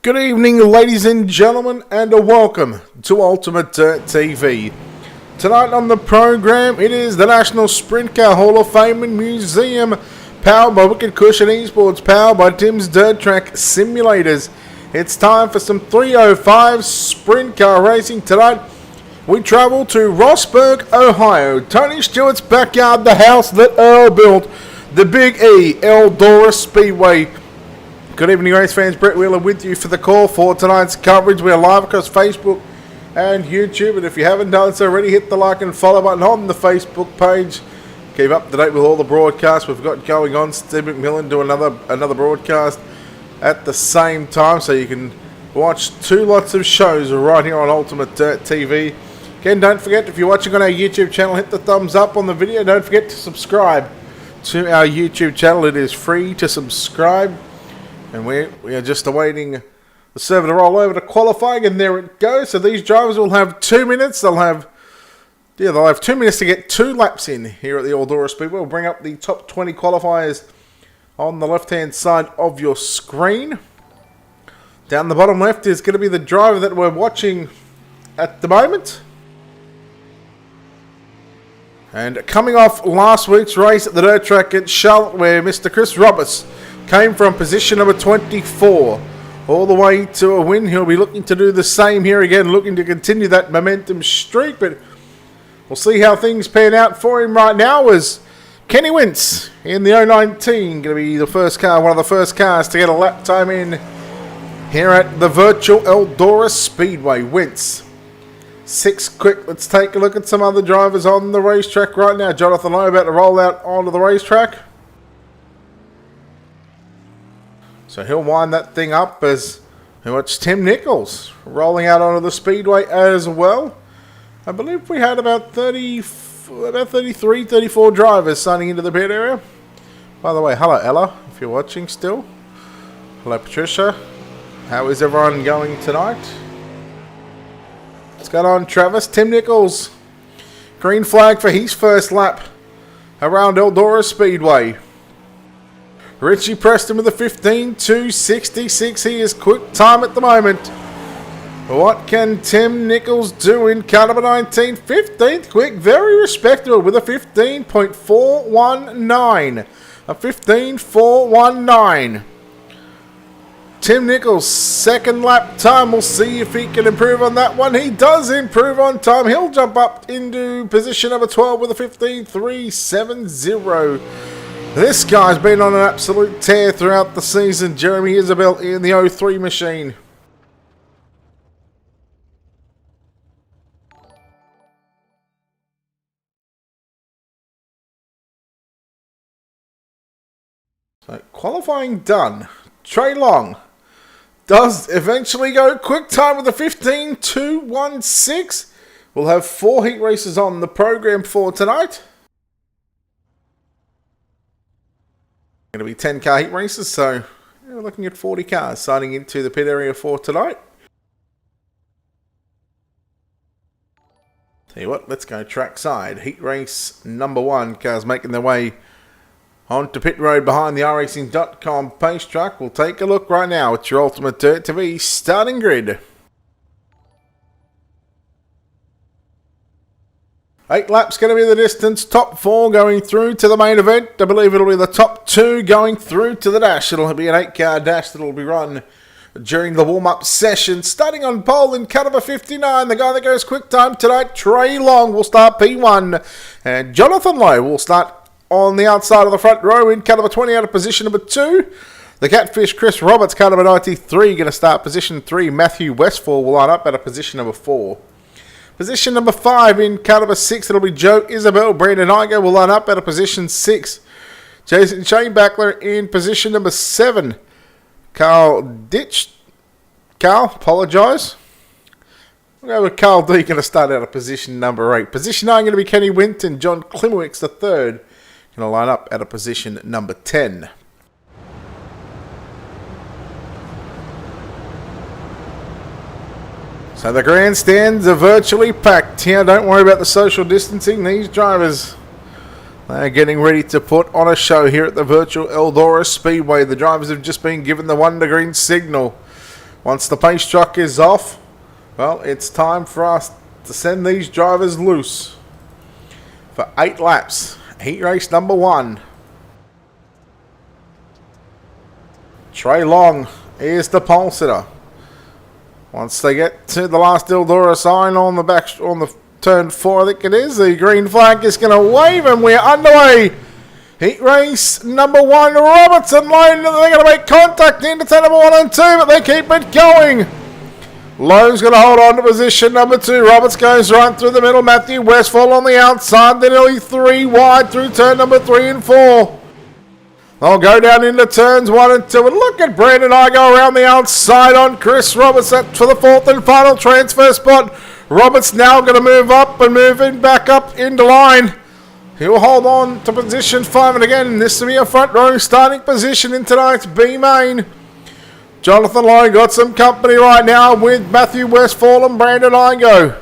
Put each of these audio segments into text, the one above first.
Good evening, ladies and gentlemen, and welcome to Ultimate Dirt TV. Tonight on the program, it is the National Sprintcar Hall of Fame and Museum, powered by Wicked Cushion Esports, powered by Tim's Dirt Track Simulators. It's time for some 305 sprint car racing tonight. We travel to Rossburg, Ohio, Tony Stewart's backyard, the house that Earl built, the Big E, Eldora Speedway. Good evening, race fans. Brett Wheeler with you for the call for tonight's coverage. We are live across Facebook and YouTube, and if you haven't done so already, hit the like and follow button on the Facebook page. Keep up to date with all the broadcasts we've got going on. Steve McMillan do another broadcast at the same time, so you can watch two lots of shows right here on Ultimate Dirt TV. Again, don't forget, if you're watching on our YouTube channel, hit the thumbs up on the video. Don't forget to subscribe to our YouTube channel. It is free to subscribe. And we are just awaiting the server to roll over to qualifying, and there it goes. So these drivers will have 2 minutes. They'll have 2 minutes to get 2 laps in here at the Eldora Speedway. We'll bring up the top 20 qualifiers on the left-hand side of your screen. Down the bottom left is going to be the driver that we're watching at the moment. And coming off last week's race at the dirt track at Charlotte, where Mr. Chris Roberts came from position number 24 all the way to a win. He'll be looking to do the same here again, looking to continue that momentum streak, but we'll see how things pan out for him right now. As Kenny Wentz in the 019 going to be the first car, one of the first cars to get a lap time in here at the virtual Eldora Speedway. Wentz 6 quick. Let's take a look at some other drivers on the racetrack right now. Jonathan Lowe about to roll out onto the racetrack. So he'll wind that thing up as we watch Tim Nichols rolling out onto the speedway as well. I believe we had about 33, 34 drivers signing into the pit area. By the way, hello Ella, if you're watching still. Hello Patricia. How is everyone going tonight? What's going on, Travis? Tim Nichols. Green flag for his first lap around Eldora Speedway. Richie Preston with a 15.266. He is quick time at the moment. What can Tim Nichols do in car number 19? 15th quick, very respectable with a 15.419. A 15.419. Tim Nichols, second lap time. We'll see if he can improve on that one. He does improve on time. He'll jump up into position number 12 with a 15.370. This guy's been on an absolute tear throughout the season. Jeremy Isabel in the 03 machine. So qualifying done. Trey Long does eventually go quick time with a 15.216. We'll have 4 heat races on the program for tonight. Going to be 10 car heat races, so we're looking at 40 cars signing into the pit area for tonight. Tell you what, let's go trackside. Heat race number 1. Cars making their way onto pit road behind the iRacing.com pace track. We'll take a look right now at your Ultimate Dirt TV starting grid. 8 laps going to be the distance. Top 4 going through to the main event. I believe it'll be the top 2 going through to the dash. It'll be an 8-car dash that'll be run during the warm-up session. Starting on pole in car number 59, the guy that goes quick time tonight, Trey Long, will start P1. And Jonathan Lowe will start on the outside of the front row in car number 20 out of position number 2. The Catfish Chris Roberts, car number 93, going to start position 3. Matthew Westfall will line up at a position number 4. Position number 5 in car number 6, it'll be Joe Isabel. Brandon Igo will line up at a position 6. Jason Shanebackler in position number 7. Carl, apologise. We'll go with Carl D, going to start out at position number 8. Position 9 going to be Kenny Winton. John Klimowicz, the third, going to line up at a position number 10. So the grandstands are virtually packed here. Don't worry about the social distancing. These drivers They're getting ready to put on a show here at the virtual Eldora Speedway. The drivers have just been given the 1 green signal Once the pace truck is off, well, it's time for us to send these drivers loose for 8 laps. Heat race number 1. Trey Long is the pole sitter. Once they get to the last Eldora sign on the turn 4, I think it is, the green flag is going to wave and we're underway. Heat race number 1, Robertson line. They're going to make contact into turn number 1 and 2, but they keep it going. Lowe's going to hold on to position number 2. Roberts goes right through the middle. Matthew Westfall on the outside. They're nearly 3 wide through turn number 3 and 4. They'll go down into turns 1 and 2. And look at Brandon Igo around the outside on Chris Roberts for the 4th and final transfer spot. Roberts now going to move up and move in back up into line. He'll hold on to position 5. And again, this will be a front row starting position in tonight's B main. Jonathan Lowe got some company right now with Matthew Westfall and Brandon Igo.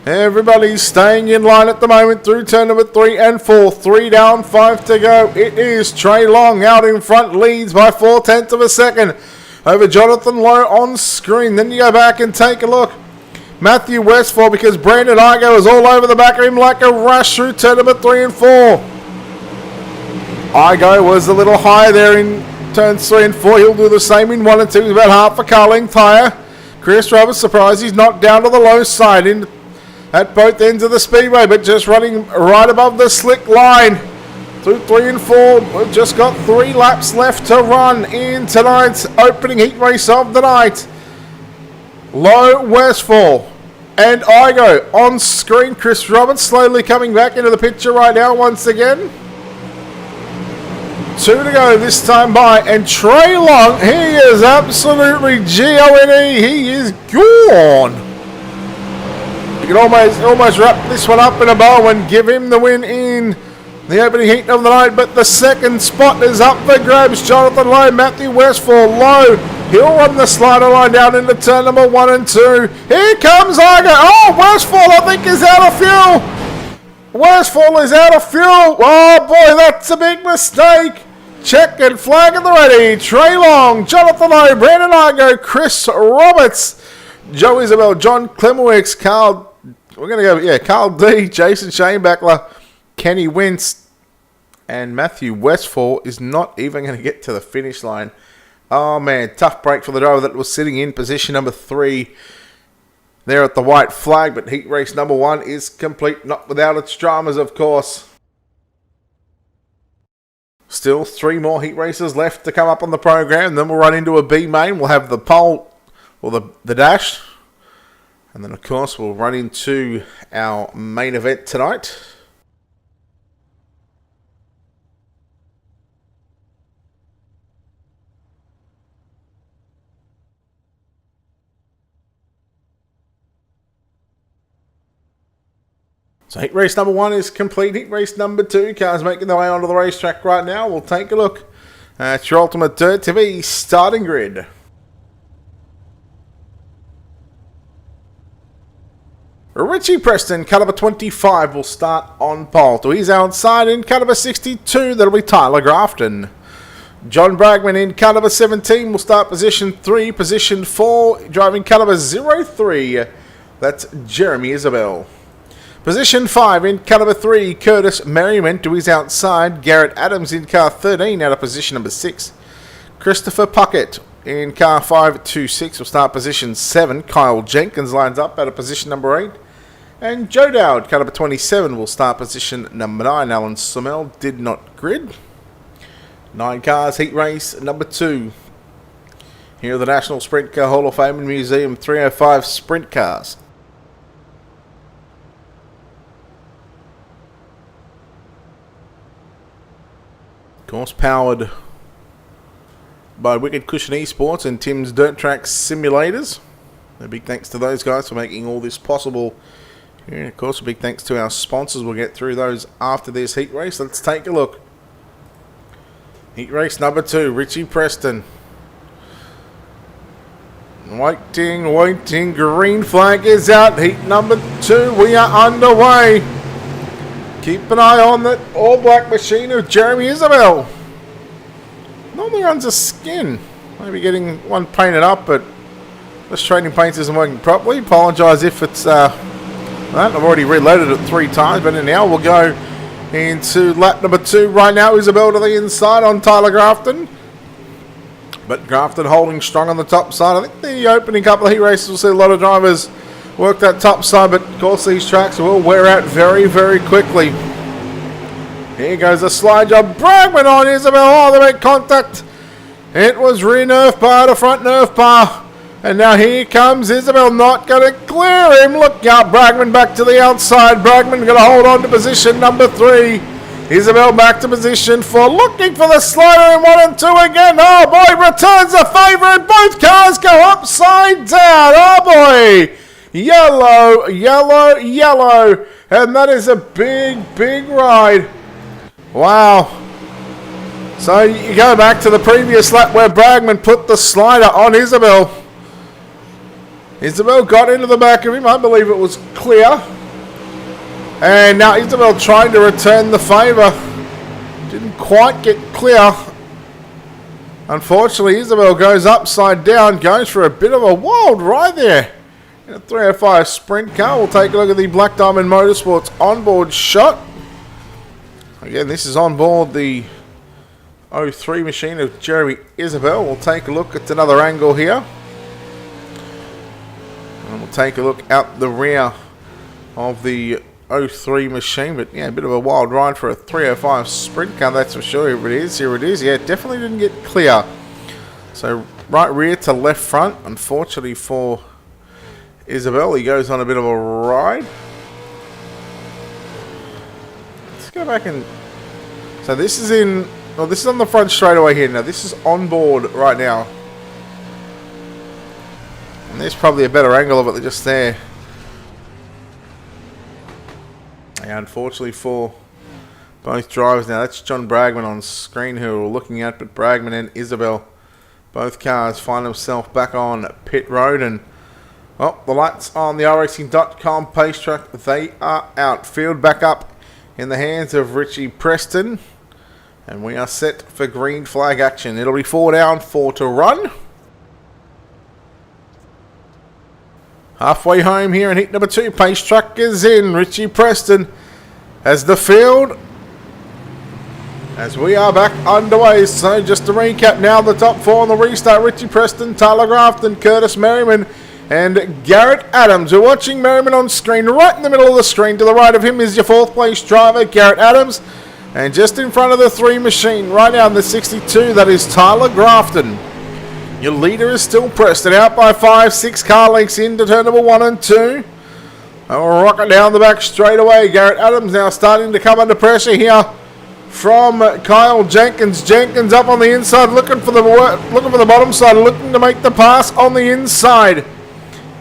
Everybody's staying in line at the moment through turn number 3 and 4. 3 down, 5 to go. It is Trey Long out in front, leads by 4/10 of a second over Jonathan Lowe on screen. Then you go back and take a look. Matthew Westfall, because Brandon Igo is all over the back of him like a rush through turn number 3 and 4. Igo was a little higher there in turns 3 and 4. He'll do the same in 1 and 2. He's about half a car length higher. Chris Roberts, surprised he's not down to the low side at both ends of the speedway, but just running right above the slick line through 3 and 4. We've just got 3 laps left to run in tonight's opening heat race of the night. Low, Westfall and Igo on screen. Chris Roberts slowly coming back into the picture right now once again. 2 to go this time by, and Trey Long, he is absolutely G-O-N-E, he is gone. You can almost wrap this one up in a bow and give him the win in the opening heat of the night, but the second spot is up for grabs. Jonathan Lowe, Matthew Westfall. Lowe, he'll run the slider line down into turn number 1 and 2. Here comes Igo. Oh, Westfall, I think, is out of fuel. Westfall is out of fuel. Oh, boy, that's a big mistake. Check and flag at the ready. Trey Long, Jonathan Lowe, Brandon Igo, Chris Roberts, Joe Isabel, John Klemowicz, Carl D, Jason Shanebackler, Kenny Wentz, and Matthew Westfall is not even going to get to the finish line. Oh man, tough break for the driver that was sitting in position number 3 there at the white flag, but heat race number 1 is complete, not without its dramas, of course. Still 3 more heat races left to come up on the program, then we'll run into a B main. We'll have the pole, or the dash, and then of course we'll run into our main event tonight. So heat race number 1 is complete. Heat race number 2, cars making their way onto the racetrack right now. We'll take a look at your Ultimate Dirt TV starting grid. Richie Preston, car number 25, will start on pole. To his outside in car number 62, that'll be Tyler Grafton. John Bragman in car number 17 will start position 3. Position 4, driving car number 03, that's Jeremy Isabel. Position 5 in car number 3, Curtis Merriman. To his outside, Garrett Adams in car 13 out of position number 6. Christopher Puckett in car 526 will start position 7. Kyle Jenkins lines up out of position number 8. And Joe Dowd, car number 27, will start position number 9. Alan Summel did not grid. 9 cars, heat race number 2. Here are the National Sprintcar Hall of Fame and Museum 305 Sprint Cars. Of course, powered by Wicked Cushion Esports and Tim's Dirt Track Simulators. A big thanks to those guys for making all this possible. And of course, a big thanks to our sponsors. We'll get through those after this heat race. Let's take a look. Heat race number 2, Richie Preston. Waiting, green flag is out. Heat number 2, we are underway. Keep an eye on that all-black machine of Jeremy Isabel. Normally runs a skin. Maybe getting one painted up, but This trading paint isn't working properly. Apologise if it's I've already reloaded it 3 times, but now we'll go into lap number 2 right now. Isabel to the inside on Tyler Grafton. But Grafton holding strong on the top side. I think the opening couple of heat races will see a lot of drivers work that top side, but of course these tracks will wear out very, very quickly. Here goes a slide job. Bragman on Isabel. Oh, they make contact. It was rear nerf bar to front nerf bar. And now here comes Isabel, not going to clear him. Look out, Bragman back to the outside. Bragman going to hold on to position number 3. Isabel back to position 4, looking for the slider in 1 and 2 again. Oh boy, returns a favour and both cars go upside down. Oh boy, yellow, yellow, yellow. And that is a big, big ride. Wow. So you go back to the previous lap where Bragman put the slider on Isabel. Isabel got into the back of him. I believe it was clear. And now Isabel trying to return the favour. Didn't quite get clear. Unfortunately, Isabel goes upside down. Goes for a bit of a wild ride there. In a 305 sprint car. We'll take a look at the Black Diamond Motorsports onboard shot. Again, this is on board the 03 machine of Jeremy Isabel. We'll take a look at another angle here. And we'll take a look out the rear of the 03 machine. But yeah, a bit of a wild ride for a 305 sprint car, that's for sure. Here it is, here it is. Yeah, definitely didn't get clear. So right rear to left front. Unfortunately for Isabel, he goes on a bit of a ride. Let's go back and... So this is in... Well, this is on the front straightaway here. Now this is on board right now. And there's probably a better angle of it than just there. Yeah, unfortunately for both drivers. Now that's John Bragman on screen who we're looking at. But Bragman and Isabel, both cars find themselves back on pit road. And well, the lights on the iRacing.com pace track, they are out. Field back up in the hands of Richie Preston. And we are set for green flag action. It'll be 4 down, 4 to run. Halfway home here in heat number 2. Pace truck is in. Richie Preston has the field. As we are back underway. So just to recap now, the top 4 on the restart. Richie Preston, Tyler Grafton, Curtis Merriman, and Garrett Adams. We're watching Merriman on screen. Right in the middle of the screen to the right of him is your 4th place driver, Garrett Adams. And just in front of the 3 machine, right now in the 62, that is Tyler Grafton. Your leader is still Preston, out by 5-6 car lengths into turn number 1 and 2. And we'll rock it down the back straight away. Garrett Adams now starting to come under pressure here from Kyle Jenkins. Jenkins up on the inside, looking for the bottom side, looking to make the pass on the inside.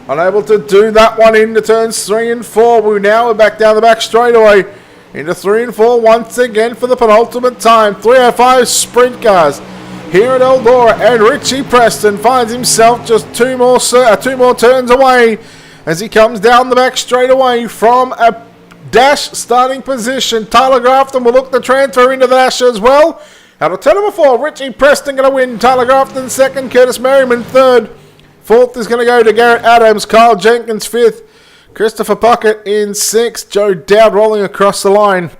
Unable to do that one into turns 3 and 4. We now are back down the back straight away into 3 and 4 once again for the penultimate time. 305 sprint cars here at Eldora, and Richie Preston finds himself just two more turns away as he comes down the back straight away from a dash starting position. Tyler Grafton will look to transfer into the dash as well. Out of turn number 4, Richie Preston going to win. Tyler Grafton 2nd, Curtis Merriman 3rd. 4th is going to go to Garrett Adams, Kyle Jenkins 5th, Christopher Puckett in 6th, Joe Dowd rolling across the line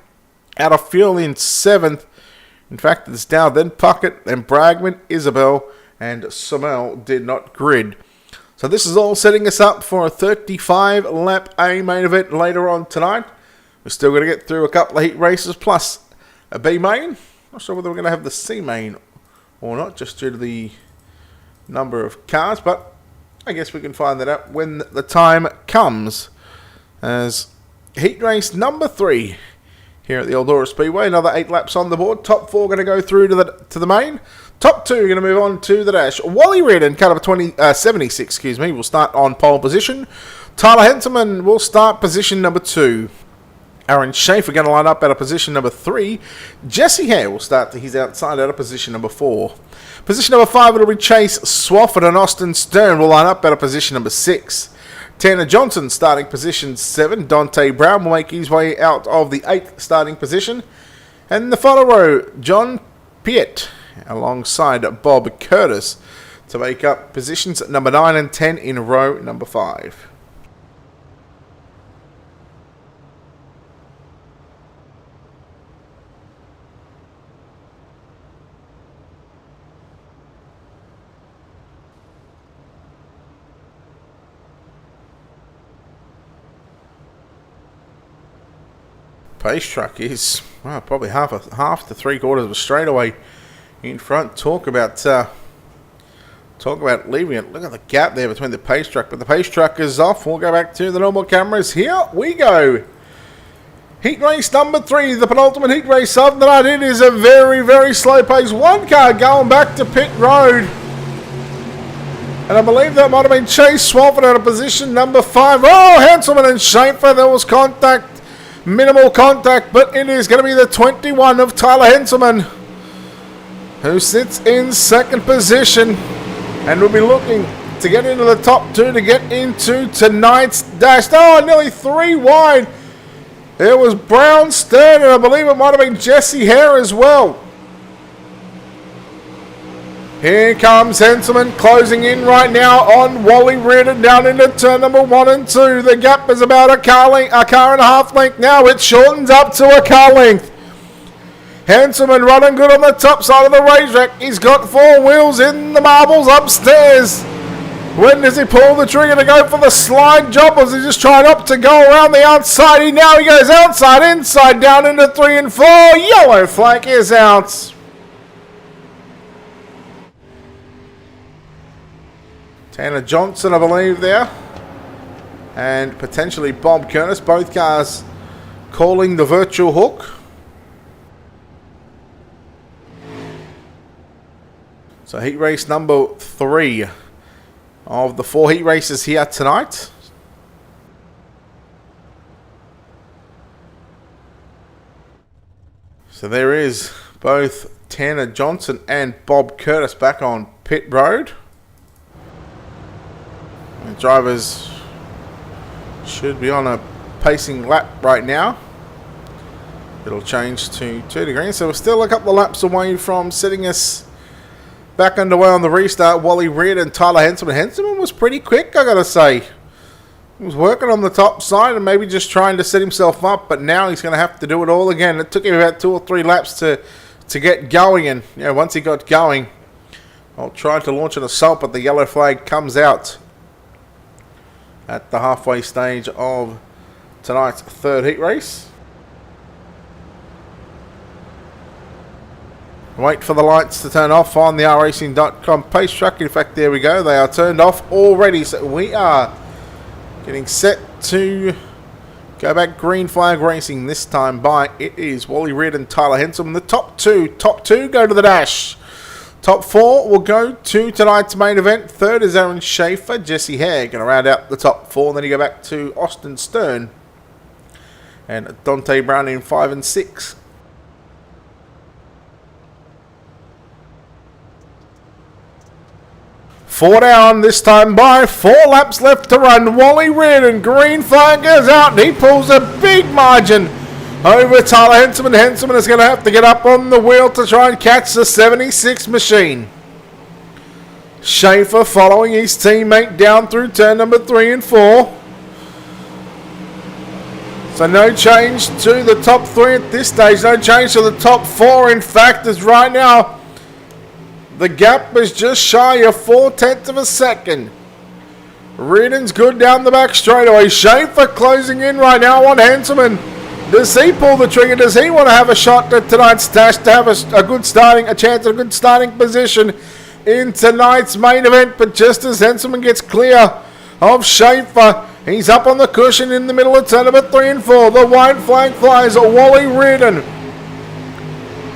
out of fuel in 7th. In fact, it's Dowd, then Puckett, then Bragman, Isabel, and Somel did not grid. So this is all setting us up for a 35-lap A main event later on tonight. We're still going to get through a couple of heat races plus a B main. Not sure whether we're going to have the C main or not, just due to the number of cars, but I guess we can find that out when the time comes. As heat race number 3 here at the Eldora Speedway, another 8 laps on the board. Top 4 going to go through to the main. Top 2 are going to move on to the dash. Wally Reardon, car number 76, will start on pole position. Tyler Henselman will start position number 2. Aaron Schaefer going to line up out of position number 3. Jesse Hare will start his outside out of position number 4. Position number 5 will be Chase Swafford, and Austin Stern will line up out of position number 6. Tanner Johnson starting position 7. Dante Brown will make his way out of the 8th starting position. And in the final row, John Piet alongside Bob Curtis to make up positions at number 9 and 10 in row number 5. Pace truck is probably half to 3/4 of a straightaway in front. Talk about leaving it. Look at the gap there between the pace truck, but the pace truck is off. We'll go back to the normal cameras. Here we go. Heat race number 3, the penultimate heat race of the night. It is a very, very slow pace. One car going back to pit road. And I believe that might have been Chase Swafford out of position number 5. Oh, Hanselman and Schaefer, there was contact. Minimal contact, but it is going to be the 21 of Tyler Henselman, who sits in second position and will be looking to get into the top 2 to get into tonight's dash. Oh, nearly 3 wide. It was Brown, Stern, and I believe it might have been Jesse Hare as well. Here comes Henselman closing in right now on Wally Reardon down into turn number 1 and 2. The gap is about a car and a half length now. It shortens up to a car length. Henselman running good on the top side of the racetrack. He's got 4 wheels in the marbles upstairs. When does he pull the trigger to go for the slide job? Or is he just trying up to go around the outside? Now he goes outside, inside, down into 3 and 4. Yellow flag is out. Tanner Johnson, I believe, there. And potentially Bob Curtis. Both cars calling the virtual hook. So heat race number 3 of the 4 heat races here tonight. So there is both Tanner Johnson and Bob Curtis back on pit road. The drivers should be on a pacing lap right now. It'll change to 2 degrees, so we're still a couple of laps away from setting us back underway on the restart. Wally Reid and Tyler Henselman. Henselman was pretty quick, I gotta say. He was working on the top side and maybe just trying to set himself up, but now he's going to have to do it all again. It took him about 2 or 3 laps to get going, and once he got going, I'll try to launch an assault, but the yellow flag comes out at the halfway stage of tonight's 3rd heat race. Wait for the lights to turn off on the racing.com pace truck. In fact, there we go. They are turned off already. So we are getting set to go back green flag racing this time by. It is Wally Reid and Tyler Henselman. The top two go to the dash. Top 4 will go to tonight's main event. 3rd is Aaron Schaefer. Jesse Hare going to round out the top 4. And then you go back to Austin Stern and Dante Brown in 5 and 6. Four down this time by. 4 laps left to run. Wally Reid and green flag goes out. And he pulls a big margin over Tyler Henselman. Henselman is going to have to get up on the wheel to try and catch the 76 machine. Schaefer following his teammate down through turn number 3 and 4. So no change to the top 3 at this stage. No change to the top 4. In fact, as right now, the gap is just shy of 4/10 of a second. Reardon's good down the back straightaway. Schaefer closing in right now on Henselman. Does he pull the trigger? Does he want to have a shot at tonight's dash to have a chance at a good starting position in tonight's main event? But just as Henselman gets clear of Schaefer, he's up on the cushion in the middle of turn number 3 and 4. The white flag flies at Wally Reardon.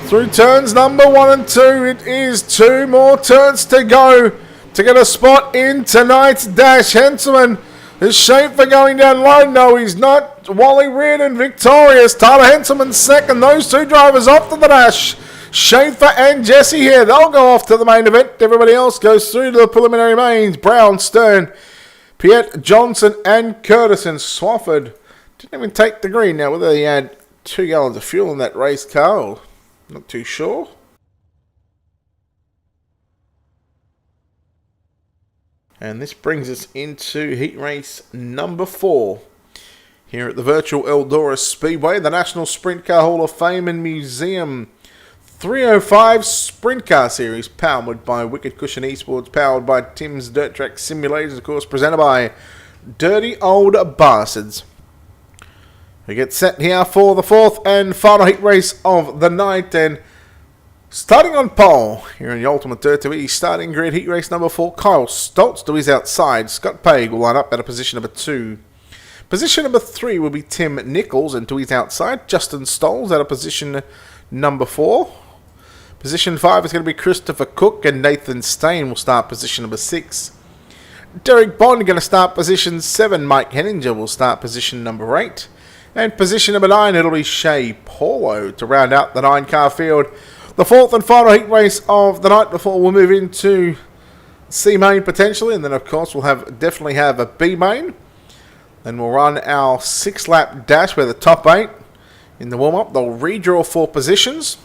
Through turns number 1 and 2, it is 2 more turns to go to get a spot in tonight's dash. Henselman is Schaefer going down low? No, he's not. Wally Reardon victorious. Tyler Henselman second. Those 2 drivers off to the dash. Schaefer and Jesse here. They'll go off to the main event. Everybody else goes through to the preliminary mains. Brown, Stern, Piet, Johnson, and Curtis and Swafford didn't even take the green. Now, whether he had 2 gallons of fuel in that race car, not too sure. And this brings us into heat race number 4 here at the virtual Eldora Speedway, the National Sprint Car Hall of Fame and Museum 305 Sprint Car Series, powered by Wicked Cushion Esports, powered by Tim's Dirt Track Simulators, of course, presented by Dirty Old Bastards. We get set here for the 4th and final heat race of the night, and starting on pole here in the Ultimate Dirt TV, starting grid heat race number 4, Kyle Stoltz to his outside. Scott Paig will line up at a position number 2. Position number 3 will be Tim Nichols, and to his outside, Justin Stolz at a position number 4. Position 5 is going to be Christopher Cook, and Nathan Stain will start position number 6. Derek Bond going to start position 7. Mike Henninger will start position number 8. And position number 9, it'll be Shea Paulo to round out the 9-car field. The 4th and final heat race of the night before we'll move into C main potentially, and then of course we'll definitely have a B main. Then we'll run our 6-lap dash where the top 8 in the warm-up, they'll redraw 4 positions.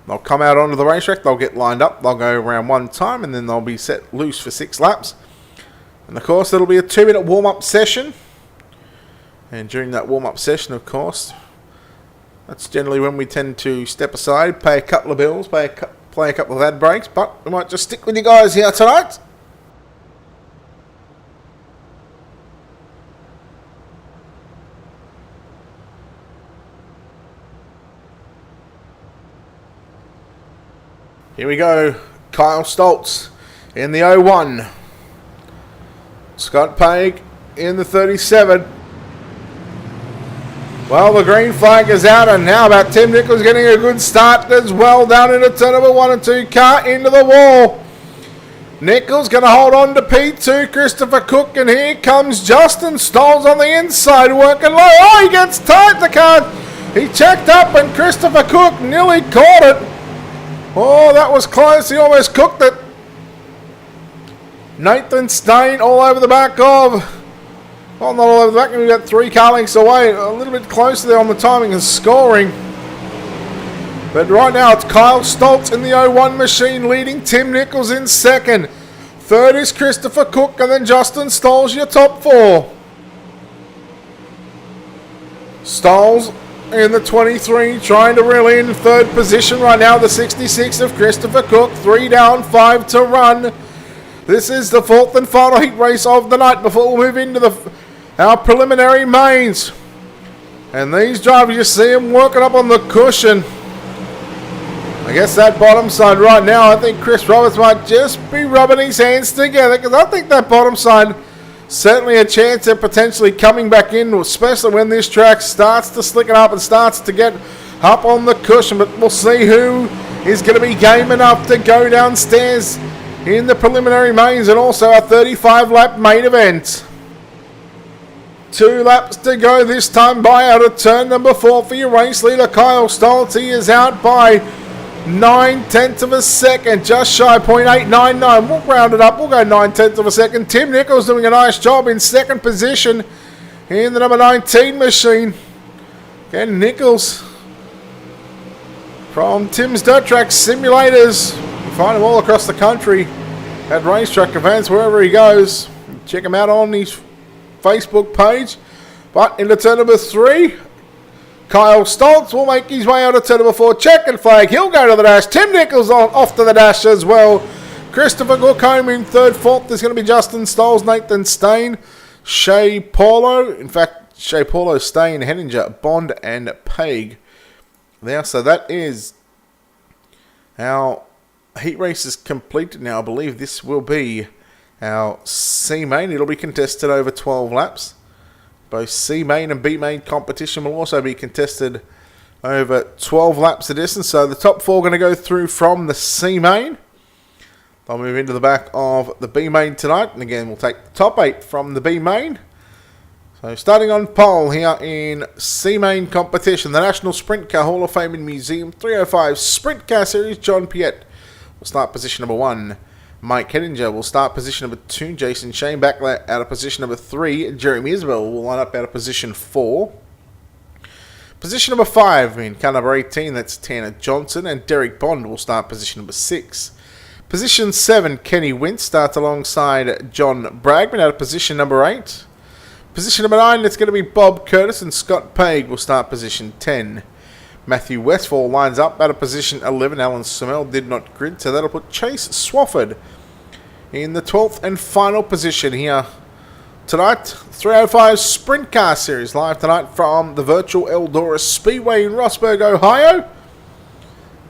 They'll come out onto the racetrack, they'll get lined up, they'll go around 1 time, and then they'll be set loose for 6 laps. And of course it'll be a 2-minute warm-up session. And during that warm-up session, of course, that's generally when we tend to step aside, pay a couple of bills, play a couple of ad breaks, but we might just stick with you guys here tonight. Here we go, Kyle Stoltz in the 01. Scott Paig in the 37. Well, the green flag is out, and now about Tim Nichols getting a good start as well down into turn number 1 and 2, car into the wall. Nichols going to hold on to P2, Christopher Cook, and here comes Justin Stolz on the inside, working low. Oh, he gets tight, the car. He checked up, and Christopher Cook nearly caught it. Oh, that was close. He almost cooked it. Nathan Stain all over the back of... Well, not all over the back. We've got 3 car lengths away. A little bit closer there on the timing and scoring. But right now it's Kyle Stoltz in the 01 machine leading. Tim Nichols in second. Third is Christopher Cook, and then Justin Stolz, your top 4. Stolz in the 23, trying to reel in third position right now. The 66 of Christopher Cook. 3 down, 5 to run. This is the 4th and final heat race of the night before we move into our preliminary mains. And these drivers, you see them working up on the cushion. I guess that bottom side right now, I think Chris Roberts might just be rubbing his hands together, because I think that bottom side certainly a chance of potentially coming back in, especially when this track starts to slicken up and starts to get up on the cushion. But we'll see who is going to be game enough to go downstairs in the preliminary mains and also our 35-lap main event. 2 laps to go this time by out of turn number 4 for your race leader, Kyle Stoltz. He is out by 9/10 of a second, just shy 0.899. We'll round it up, we'll go 9/10 of a second. Tim Nichols doing a nice job in second position in the number 19 machine. Again, Nichols from Tim's Dirt Track Simulators. You find him all across the country at racetrack events, wherever he goes. Check him out on his Facebook page. But into turn number 3, Kyle Stoltz will make his way out of turn number 4. Checkered flag, he'll go to the dash. Tim Nichols off to the dash as well. Christopher Cook home in third. 4th is going to be Justin Stolz, Nathan Stain, Shea Paulo. In fact, Shea Paulo, Stain, Henninger, Bond, and Paig. There, so that is our heat race is completed now. I believe this will be our C main. It'll be contested over 12 laps. Both C main and B main competition will also be contested over 12 laps of distance. So the top 4 are going to go through from the C main. They'll move into the back of the B main tonight. And again, we'll take the top 8 from the B main. So starting on pole here in C main competition, the National Sprint Car Hall of Fame and Museum 305 Sprint Car Series, John Piet will start position number 1. Mike Henninger will start position number 2. Jason Shane back out of position number 3. Jeremy Isbell will line up out of position 4. Position number 5 in car number 18, that's Tanner Johnson. And Derek Bond will start position number 6. Position 7, Kenny Wint starts alongside John Bragman out of position number 8. Position number 9, it's going to be Bob Curtis, and Scott Paig will start position 10. Matthew Westfall lines up out of position 11. Alan Summel did not grid, so that'll put Chase Swafford in the 12th and final position here tonight. 305 Sprint Car Series live tonight from the virtual Eldora Speedway in Rossburg, Ohio.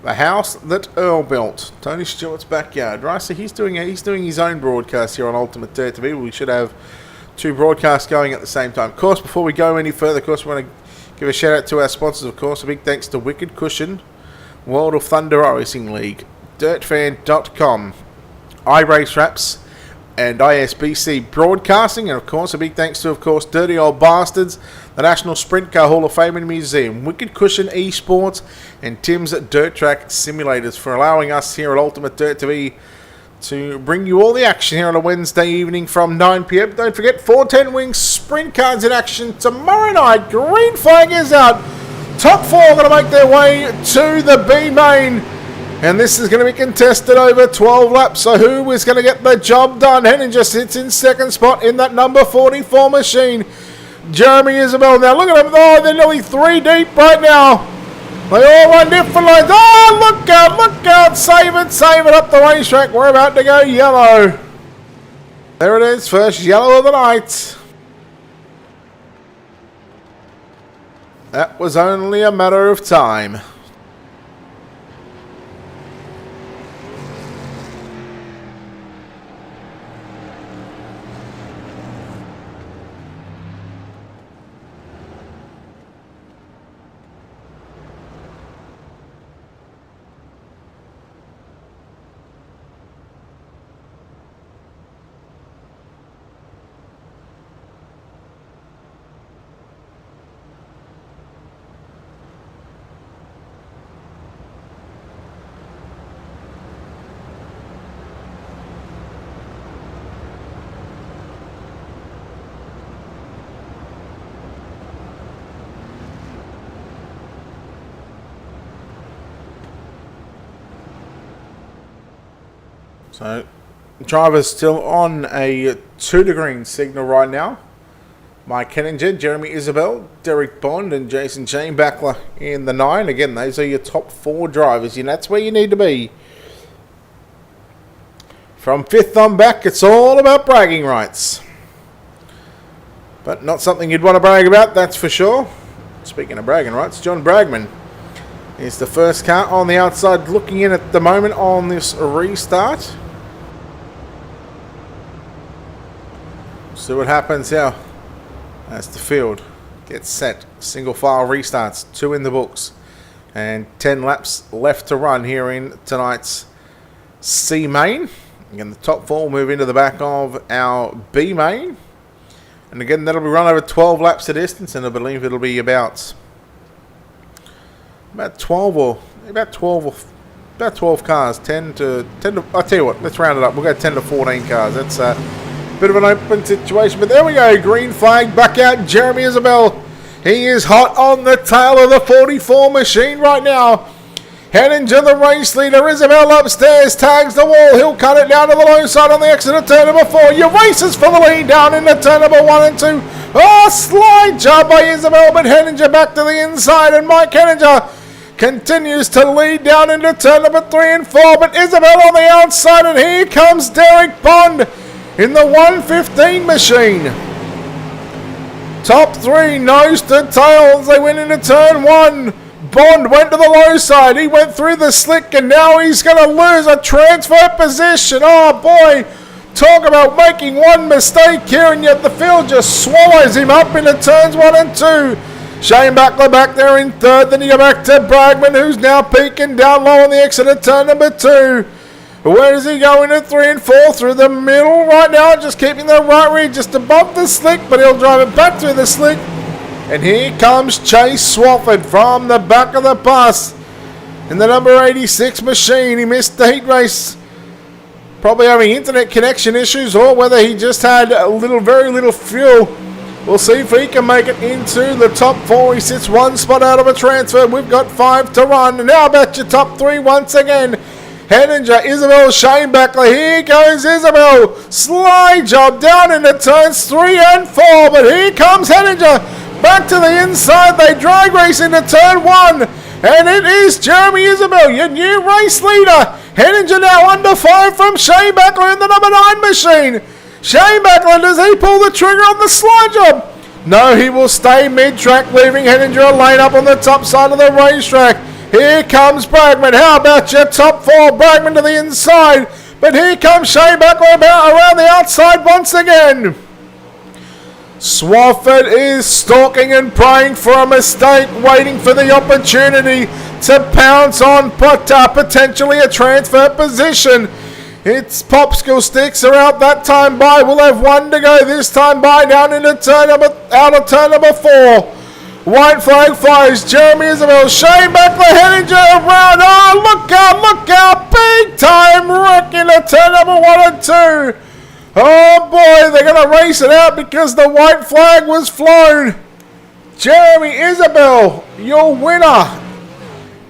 The house that Earl built. Tony Stewart's backyard. Right, so he's doing his own broadcast here on Ultimate Dirt TV. We should have 2 broadcasts going at the same time. Of course, before we go any further, of course, we want to give a shout out to our sponsors, of course. A big thanks to Wicked Cushion, World of Thunder Racing League, Dirtfan.com, iRace Wraps, and ISBC Broadcasting, and of course a big thanks to, of course, Dirty Old Bastards, the National Sprint Car Hall of Fame and Museum, Wicked Cushion Esports, and Tim's Dirt Track Simulators for allowing us here at Ultimate Dirt TV to bring you all the action here on a Wednesday evening from 9 PM. Don't forget, 410 Wings Sprint Cars in action tomorrow night. Green flag is out. Top 4 are going to make their way to the B main. And this is going to be contested over 12 laps. So who is going to get the job done? Henninger sits in second spot in that number 44 machine. Jeremy Isabel. Now look at them. Oh, they're nearly 3 deep right now. They all run different lines. Oh, look out, look out. Save it up the racetrack. We're about to go yellow. There it is. First yellow of the night. That was only a matter of time. So, driver's still on a 2 to green signal right now. Mike Henninger, Jeremy Isabel, Derek Bond, and Jason Jane Backler in the 9. Again, those are your top 4 drivers, and that's where you need to be. From 5th on back, it's all about bragging rights. But not something you'd want to brag about, that's for sure. Speaking of bragging rights, John Bragman is the first car on the outside looking in at the moment on this restart. See what happens here as the field gets set. Single file restarts, 2 in the books, and 10 laps left to run here in tonight's C main. Again, the top 4 will move into the back of our B main, and again that'll be run over 12 laps of distance, and I believe it'll be about 12 cars. 10 to I'll tell you what, let's round it up. We'll go 10 to 14 cars. That's bit of an open situation, but there we go. Green flag back out. Jeremy Isabel. He is hot on the tail of the 44 machine right now. Heading to the race leader. Isabel upstairs, tags the wall. He'll cut it down to the low side on the exit of turn number 4. Your races for the lead down into turn number 1 and 2. Oh, slide job by Isabel, but Henninger back to the inside, and Mike Henninger continues to lead down into turn number 3 and 4, but Isabel on the outside, and here comes Derek Bond in the 115 machine. Top 3 nose to tail as they went into turn 1. Bond went to the low side. He went through the slick, and now he's going to lose a transfer position. Oh boy, talk about making one mistake here, and yet the field just swallows him up into turns 1 and 2. Shane Backler back there in 3rd. Then you go back to Bragman, who's now peeking down low on the exit of turn number 2. Where does he go into 3 and 4? Through the middle right now, just keeping the right rear just above the slick, but he'll drive it back through the slick. And here comes Chase Swafford from the back of the bus in the number 86 machine. He missed the heat race, probably having internet connection issues, or whether he just had very little fuel. We'll see if he can make it into the top 4. He sits 1 spot out of a transfer. We've got 5 to run. And now back to top 3 once again. Henninger, Isabel, Shane Backler. Here goes Isabel. Slide job down into turns 3 and 4. But here comes Henninger. Back to the inside. They drag race into turn 1. And it is Jeremy Isabel, your new race leader. Henninger now under 5 from Shane Backler in the number 9 machine. Shane Backler, does he pull the trigger on the slide job? No, he will stay mid-track, leaving Henninger a lane up on the top side of the racetrack. Here comes Bragman. How about your top 4? Bragman to the inside. But here comes Shane Backler around the outside once again. Swafford is stalking and praying for a mistake, waiting for the opportunity to pounce on potentially a transfer position. It's Popsicle Sticks are out that time by. We'll have 1 to go this time by down into out of turn number 4. White flag flies. Jeremy Isabel, Shane Backler, Henninger around. Oh, look out. Big time wreck into turn number 1 and 2. Oh boy, they're going to race it out because the white flag was flown. Jeremy Isabel, your winner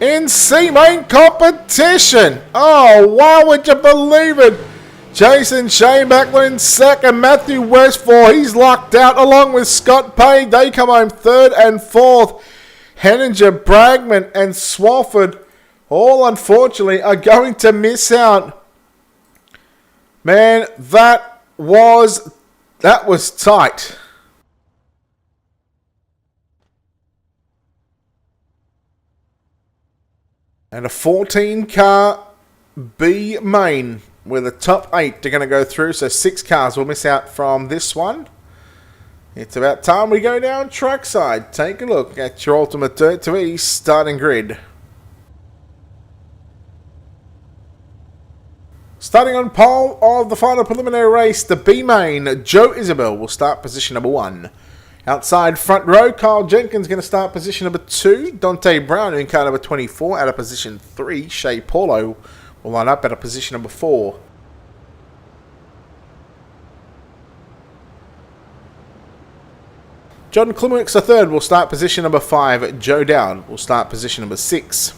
in C-Main competition. Oh, wow, would you believe it? Jason Shane Backler in second. Matthew Westfall, he's locked out along with Scott Payne. They come home 3rd and 4th. Henninger, Bragman and Swafford all unfortunately are going to miss out. Man, that was tight. And a 14-car B main where the top 8 are going to go through. So 6 cars will miss out from this one. It's about time we go down trackside. Take a look at your Ultimate Dirt to East starting grid. Starting on pole of the final preliminary race, the B main, Joe Isabel will start position number 1. Outside front row, Kyle Jenkins going to start position number 2. Dante Brown in car number 24 out of position 3. Shea Paulo will line up at a position number 4. John Klimowicz III will start position number 5. Joe Dowd will start position number 6.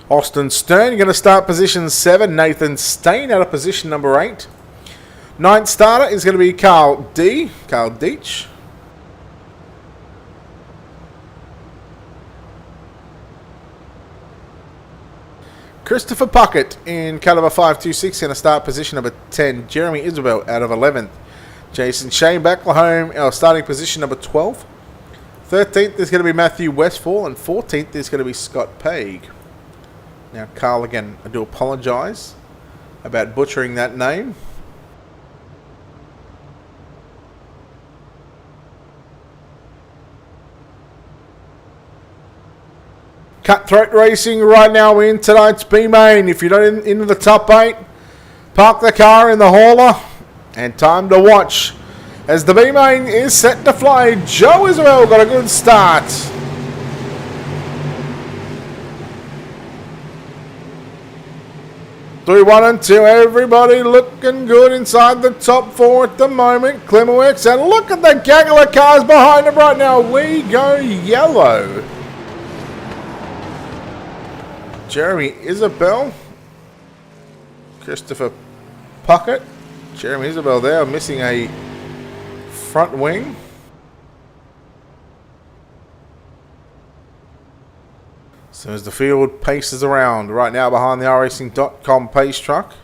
Austin Stern going to start position 7. Nathan Stain out of position number 8. Ninth starter is going to be Carl Deitch. Christopher Puckett in caliber 526 going to start position number 10. Jeremy Isabel out of 11th. Jason Shane Backler starting position number 12. 13th is going to be Matthew Westfall, and 14th is going to be Scott Paig. Now, Carl, again, I do apologise about butchering that name. Cutthroat Racing right now in tonight's B main. If you're not into the top 8, park the car in the hauler and time to watch as the B main is set to fly. Joe Isabel got a good start. Through 1 and 2, everybody looking good inside the top 4 at the moment. Klimowicz, and look at the gaggle of cars behind him right now. We go yellow. Jeremy Isabel, Christopher Puckett, Jeremy Isabel there missing a front wing. So as the field paces around right now behind the iRacing.com pace truck.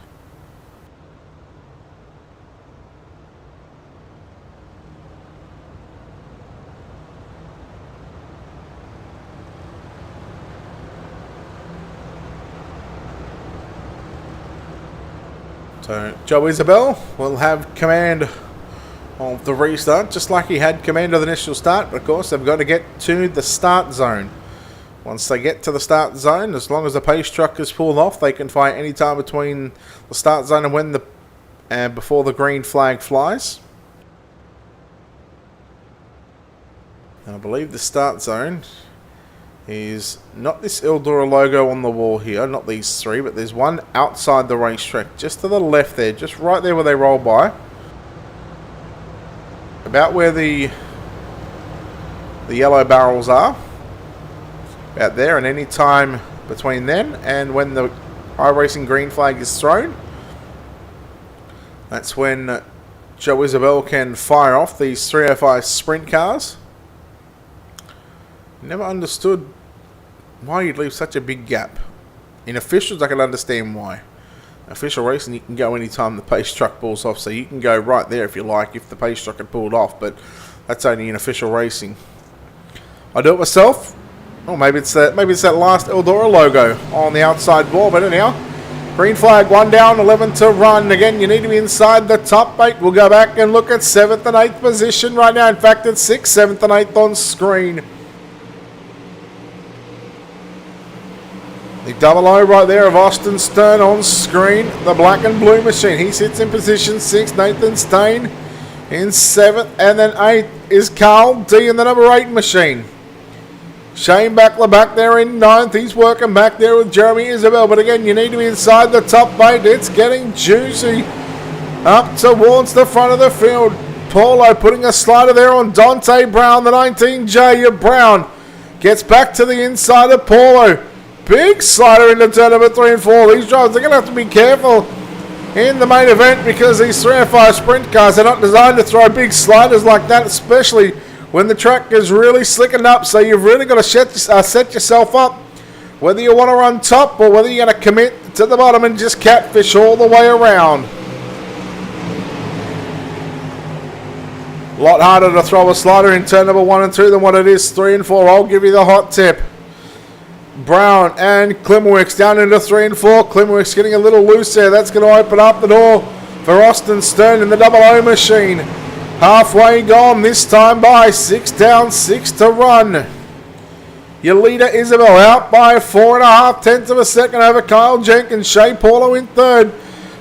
So Joe Isabel will have command of the restart, just like he had command of the initial start. But of course, they've got to get to the start zone. Once they get to the start zone, as long as the pace truck is pulled off, they can fight any time between the start zone and when before the green flag flies. And I believe the start zone is not this Eldora logo on the wall here, not these 3, but there's one outside the racetrack, just to the left there, just right there where they roll by. About where the yellow barrels are. About there, and any time between then and when the iRacing green flag is thrown. That's when Joe Isabel can fire off these 305 sprint cars. Never understood why you'd leave such a big gap. In officials, I can understand why. Official racing, you can go anytime the pace truck pulls off, so you can go right there if you like, if the pace truck had pulled off, but that's only in official racing. I do it myself. Oh, maybe it's that last Eldora logo on the outside wall, but anyhow. Green flag, 1 down, 11 to run. Again, you need to be inside the top 8. We'll go back and look at 7th and 8th position right now. In fact, it's 6th, 7th and 8th on screen. The double O right there of Austin Stern on screen. The black and blue machine. He sits in position 6th. Nathan Stain in 7th. And then 8th is Carl D in the number 8 machine. Shane Backler back there in 9th. He's working back there with Jeremy Isabel. But again, you need to be inside the top 8. It's getting juicy up towards the front of the field. Paulo putting a slider there on Dante Brown, the 19J of Brown. Gets back to the inside of Paulo. Big slider into turn number 3 and 4. These drivers are going to have to be careful in the main event because these 305 sprint cars are not designed to throw big sliders like that, especially when the track is really slickened up. So you've really got to set yourself up, whether you want to run top or whether you're going to commit to the bottom and just catfish all the way around. A lot harder to throw a slider in turn number 1 and 2 than what it is 3 and 4. I'll give you the hot tip. Brown and Klimowicz down into 3 and 4. Klimowicz getting a little loose there. That's going to open up the door for Austin Stern in the double O machine. Halfway gone this time by 6 down, 6 to run. Your leader Isabel out by 4.5 tenths of a second over Kyle Jenkins. Shea Paulo in 3rd.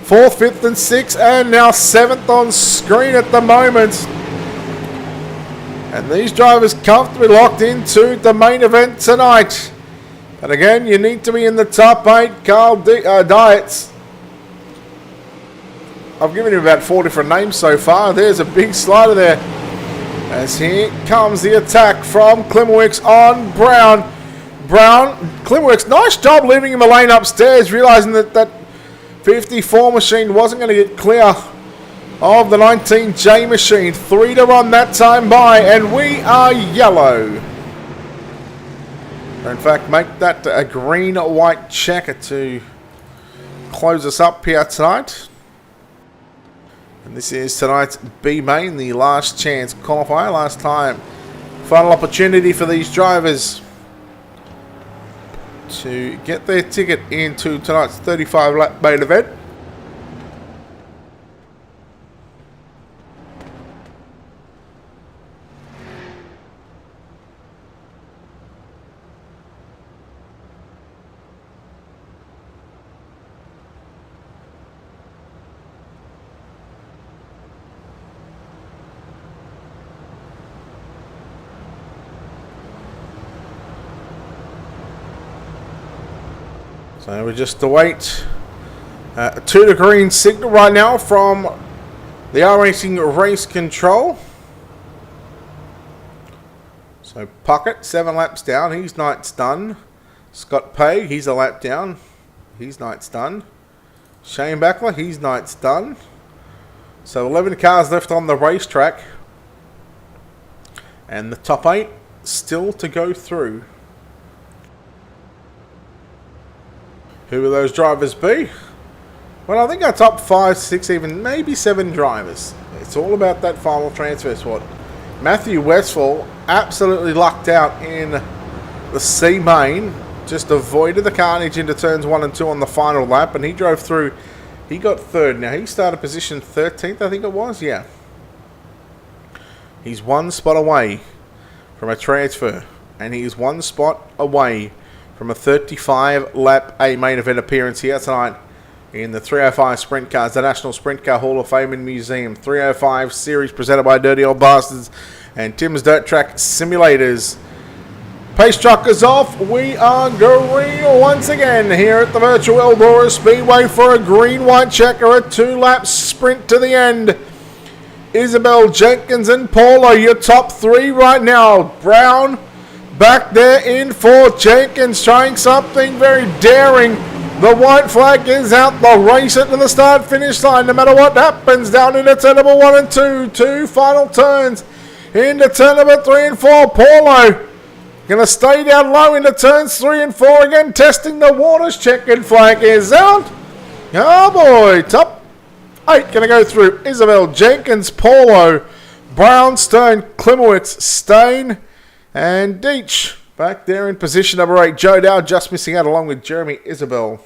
4th, 5th and 6th and now 7th on screen at the moment. And these drivers comfortably locked into the main event tonight. And again, you need to be in the top 8. Carl Dietz. I've given him about 4 different names so far. There's a big slider there. As here comes the attack from Klimowicz on Brown. Klimowicz, nice job leaving him a lane upstairs, realizing that 54 machine wasn't going to get clear of the 19J machine. 3 to run that time by, and we are yellow. In fact, make that a green-white checker to close us up here tonight. And this is tonight's B main, the last chance qualifier, last time. Final opportunity for these drivers to get their ticket into tonight's 35-lap main event. So we just await a 2 to green signal right now from the iRacing race control. So Puckett, 7 laps down. He's night's done. Scott Pay, he's a lap down. He's night's done. Shane Backler, he's night's done. So 11 cars left on the racetrack. And the top 8 still to go through. Who will those drivers be? Well, I think our top 5, 6, even maybe 7 drivers. It's all about that final transfer spot. Matthew Westphal absolutely lucked out in the C main. Just avoided the carnage into turns 1 and 2 on the final lap. And he drove through. He got 3rd. Now, he started position 13th, I think it was. Yeah. He's 1 spot away from a transfer. And he is 1 spot away from a 35-lap A main event appearance here tonight in the 305 Sprint Cars, the National Sprint Car Hall of Fame and Museum. 305 series presented by Dirty Old Bastards and Tim's Dirt Track Simulators. Pace truck is off. We are green once again here at the virtual Eldora Speedway for a green-white checker, a 2-lap sprint to the end. Isabel, Jenkins and Paul are your top 3 right now. Brown back there in 4th. Jenkins trying something very daring The white flag is out. They'll race it to the start-finish line no matter what happens. Down into turn number 1 and 2. 2 final turns. Into turn number 3 and 4. Paulo going to stay down low into turns 3 and 4 again. Testing the waters. Checkered flag is out. Oh boy. Top 8 going to go through. Isabel, Jenkins, Paulo, Brownstone, Klimowitz, Stain, and Deitch. Back there in position number 8, Joe Dow just missing out along with Jeremy Isabel.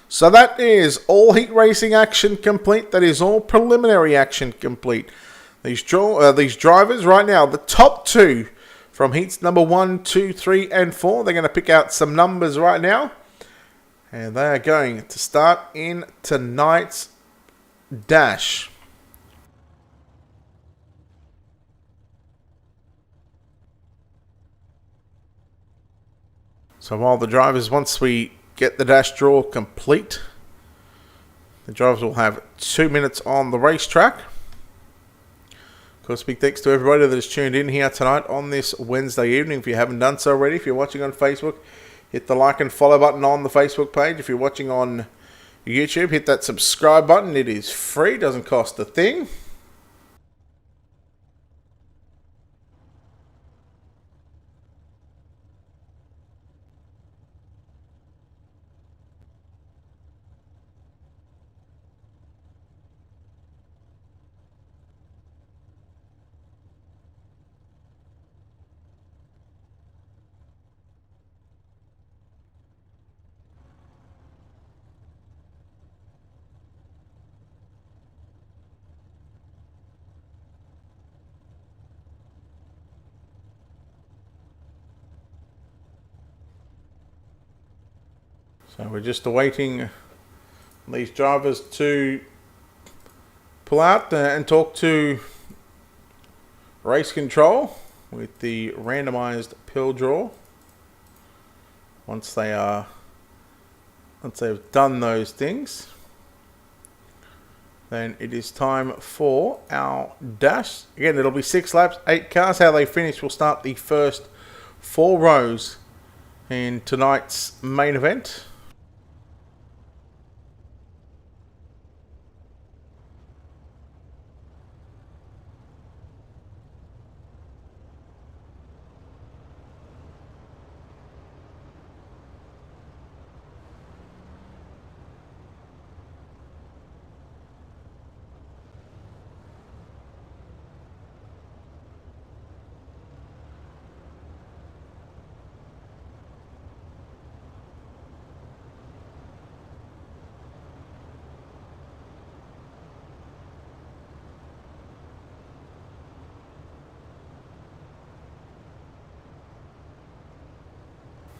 So that is all heat racing action complete. That is all preliminary action complete. These drivers right now, the top 2 from heats number 1, 2, 3, and 4. They're going to pick out some numbers right now. And they are going to start in tonight's dash. So while the drivers, once we get the dash draw complete, the drivers will have 2 minutes on the racetrack. Of course, big thanks to everybody that has tuned in here tonight on this Wednesday evening. If you haven't done so already, if you're watching on Facebook, hit the like and follow button on the Facebook page. If you're watching on YouTube, hit that subscribe button. It is free, doesn't cost a thing. So we're just awaiting these drivers to pull out and talk to race control with the randomized pill draw. Once they've done those things, then it is time for our dash. Again, it'll be 6 laps, 8 cars. How they finish will start the first 4 rows in tonight's main event.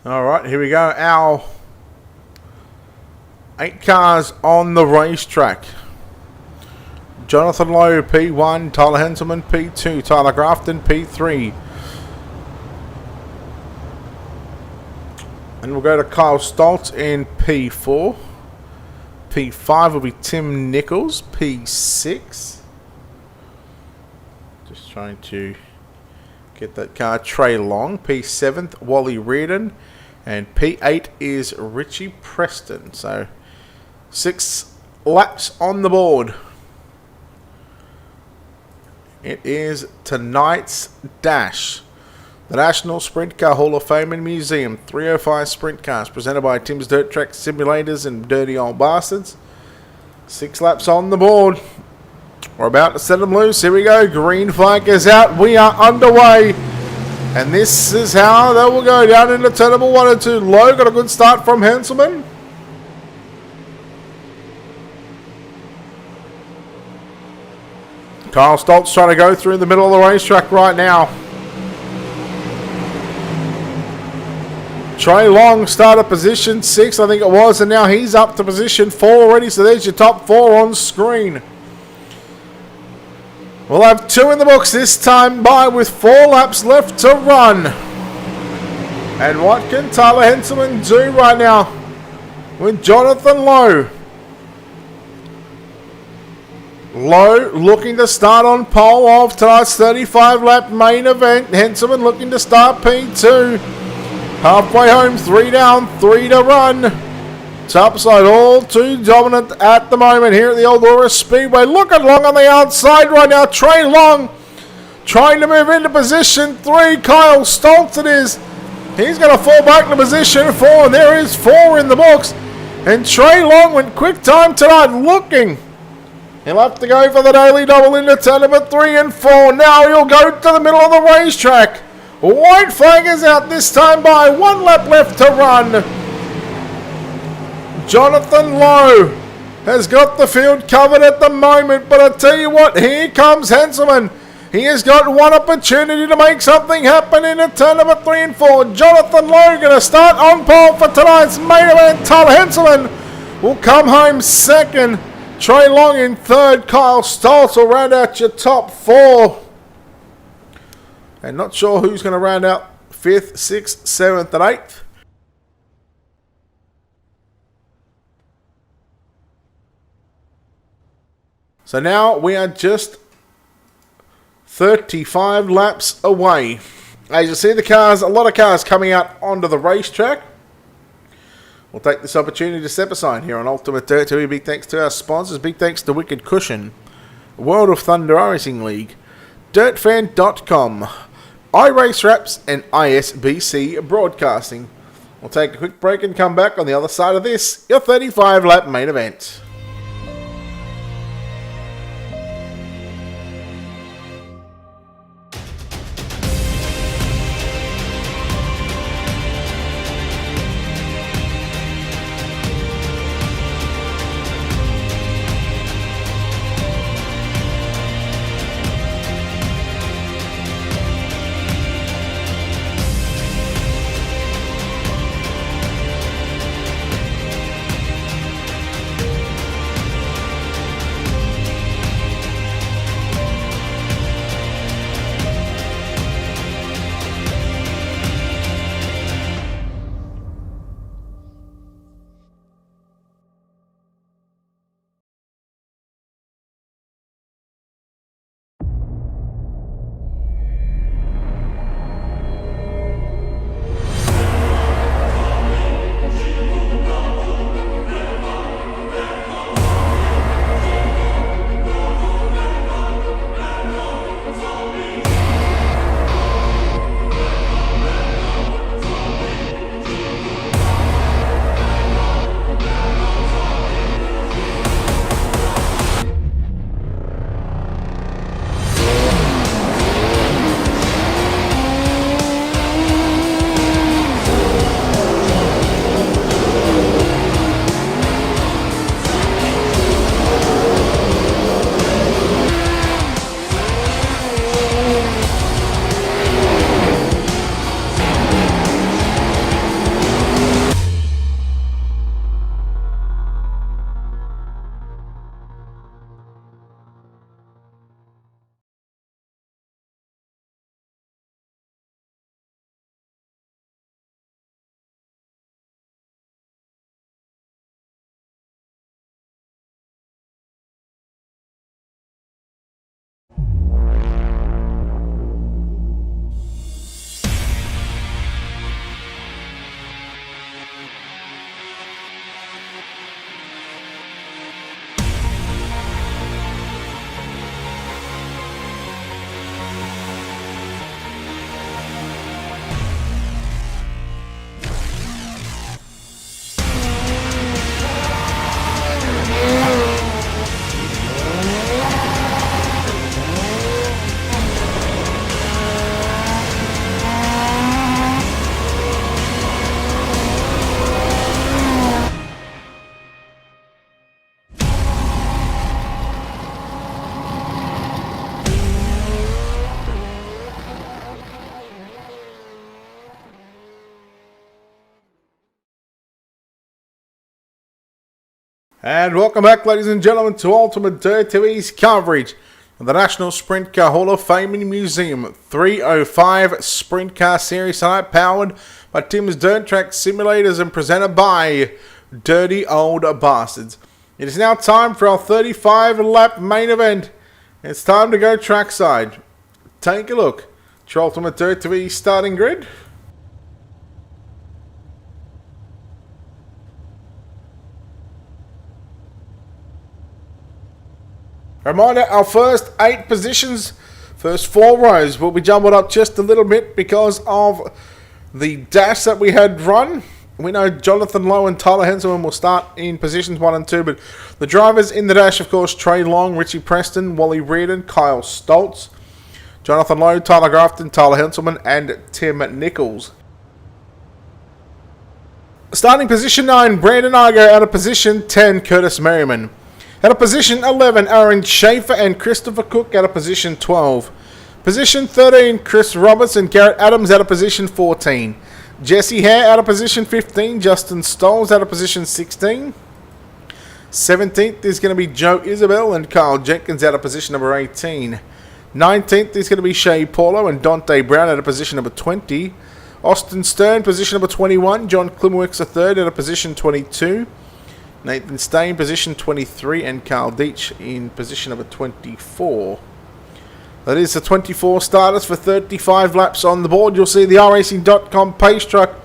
Alright, here we go. Our 8 cars on the racetrack. Jonathan Lowe, P1. Tyler Henselman, P2. Tyler Grafton, P3. And we'll go to Kyle Stoltz in P4. P5 will be Tim Nichols, P6. Just trying to get that car. Trey Long, P7th. Wally Reardon. And P8 is Richie Preston. So 6 laps on the board. It is tonight's dash. The National Sprint Car Hall of Fame and Museum. 305 Sprint Cars presented by Tim's Dirt Track Simulators and Dirty Old Bastards. 6 laps on the board. We're about to set them loose. Here we go. Green flag is out. We are underway. And this is how they will go down into turn number 1 and 2. Low got a good start from Henselman. Kyle Stoltz trying to go through the middle of the racetrack right now. Trey Long started position 6, I think it was, and now he's up to position 4 already. So there's your top 4 on screen. We'll have 2 in the books this time by with 4 laps left to run. And what can Tyler Henselman do right now with Jonathan Lowe? Lowe looking to start on pole of tonight's 35 lap main event. Henselman looking to start P2. Halfway home, 3 down, 3 to run. Topside all too dominant at the moment here at the Eldora Speedway. Look at Long on the outside right now. Trey Long trying to move into position 3. Kyle Stoltz it is. He's going to fall back to position 4. There is 4 in the books. And Trey Long went quick time tonight looking. He'll have to go for the daily double into turn number 3 and 4. Now he'll go to the middle of the racetrack. White flag is out this time by 1 lap left to run. Jonathan Lowe has got the field covered at the moment, but I tell you what, here comes Henselman. He has got one opportunity to make something happen in a turn number 3 and 4. Jonathan Lowe going to start on pole for tonight's main event. Tom Henselman will come home second. Trey Long in third. Kyle Stoltz will round out your top 4. And not sure who's going to round out 5th, 6th, 7th, and 8th. So now we are just 35 laps away. As you see the cars, a lot of cars coming out onto the racetrack. We'll take this opportunity to step aside here on Ultimate Dirt TV. Big thanks to our sponsors. Big thanks to Wicked Cushion, World of Thunder Racing League, DirtFan.com, iRace Wraps, and ISBC Broadcasting. We'll take a quick break and come back on the other side of this, your 35 lap main event. And welcome back, ladies and gentlemen, to Ultimate Dirt TV's coverage of the National Sprint Car Hall of Fame and Museum 305 Sprint Car Series tonight, powered by Tim's Dirt Track Simulators and presented by Dirty Old Bastards. It is now time for our 35-lap main event. It's time to go trackside. Take a look. It's your Ultimate Dirt TV starting grid. Reminder, our first 8 positions, first 4 rows will be jumbled up just a little bit because of the dash that we had run. We know Jonathan Lowe and Tyler Henselman will start in positions 1 and 2, but the drivers in the dash, of course, Trey Long, Richie Preston, Wally Reardon, Kyle Stoltz, Jonathan Lowe, Tyler Grafton, Tyler Henselman, and Tim Nichols. Starting position 9, Brandon Igo. Out of position 10, Curtis Merriman. Out of position 11, Aaron Schaefer and Christopher Cook. Out of position 12. Position 13, Chris Roberts and Garrett Adams. Out of position 14. Jesse Hare out of position 15. Justin Stolz out of position 16. 17th is going to be Joe Isabel and Carl Jenkins out of position number 18. 19th is going to be Shea Paulo and Dante Brown out of position number 20. Austin Stern, position number 21. John Klimowicz III out of position 22. Nathan Stain, position 23. And Carl Deitch in position number 24. That is the 24 starters for 35 laps on the board. You'll see the iRacing.com pace truck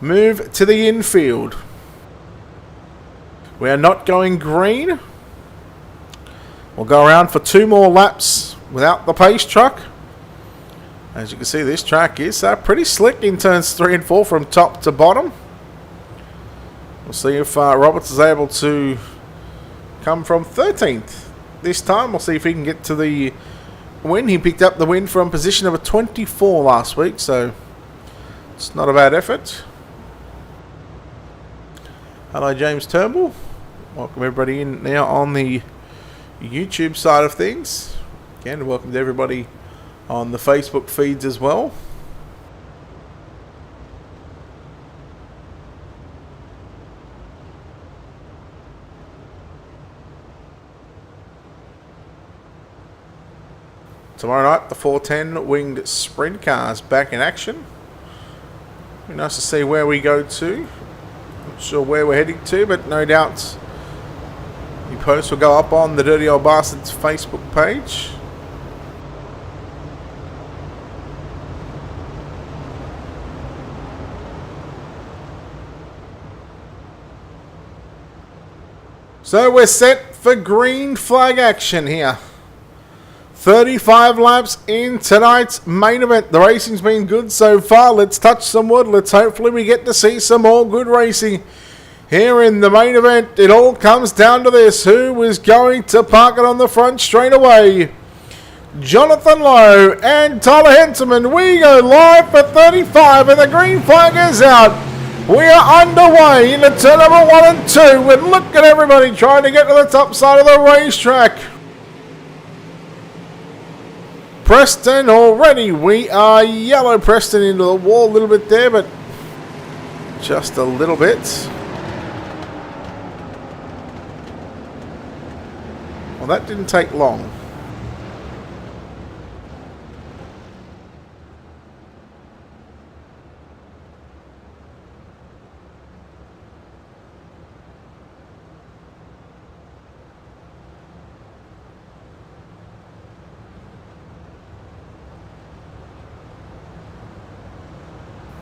move to the infield. We are not going green. We'll go around for 2 more laps without the pace truck. As you can see, this track is pretty slick in turns 3 and 4 from top to bottom. We'll see if Roberts is able to come from 13th this time. We'll see if he can get to the win. He picked up the win from position number 24 last week, so it's not a bad effort. Hello, James Turnbull. Welcome everybody in now on the YouTube side of things. Again, welcome to everybody on the Facebook feeds as well. Tomorrow night, the 410 winged sprint cars back in action. Be nice to see where we go to. Not sure where we're heading to, but no doubt the post will go up on the Dirty Old Bastards Facebook page. So we're set for green flag action here. 35 laps in tonight's main event. The racing's been good so far. Let's touch some wood. Let's hopefully we get to see some more good racing here in the main event. It all comes down to this. Who is going to park it on the front straight away? Jonathan Lowe and Tyler Henselman. We go live for 35 and the green flag is out. We are underway in the turn number 1 and 2. And look at everybody trying to get to the top side of the racetrack. Preston already. We are yellow Preston into the wall a little bit there, but just a little bit. Well, that didn't take long.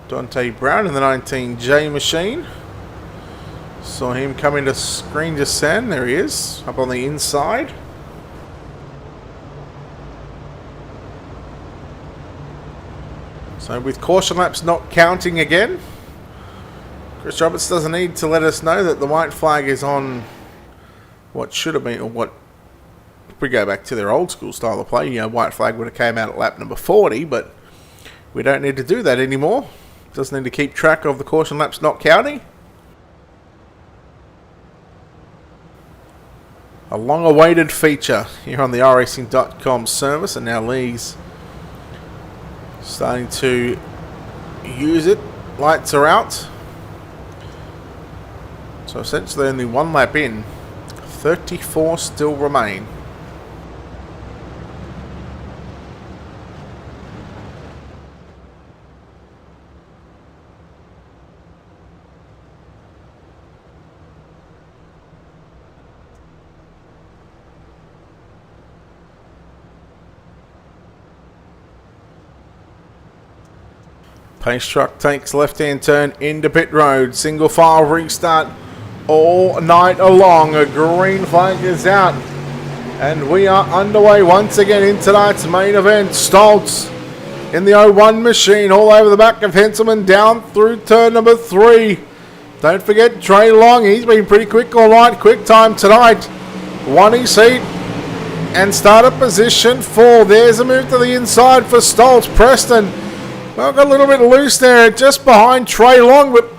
Dante Brown in the 19J machine. Saw him come into screen just then. There he is, up on the inside. So with caution laps not counting again, Chris Roberts doesn't need to let us know that the white flag is on what should have been, or what, if we go back to their old school style of play, you know, white flag would have came out at lap number 40, but we don't need to do that anymore. Doesn't need to keep track of the caution laps not counting. A long-awaited feature here on the iRacing.com service, and now Lee's starting to use it. Lights are out. So essentially only 1 lap in. 34 still remain. Pace truck takes left-hand turn into pit road. Single file restart all night along. A green flag is out. And we are underway once again in tonight's main event. Stoltz in the 01 machine all over the back of Henselman down through turn number 3. Don't forget Trey Long, he's been pretty quick all night. Quick time tonight. Won his seat and started position 4. There's a move to the inside for Stoltz. Preston, well, got a little bit loose there just behind Trey Long, but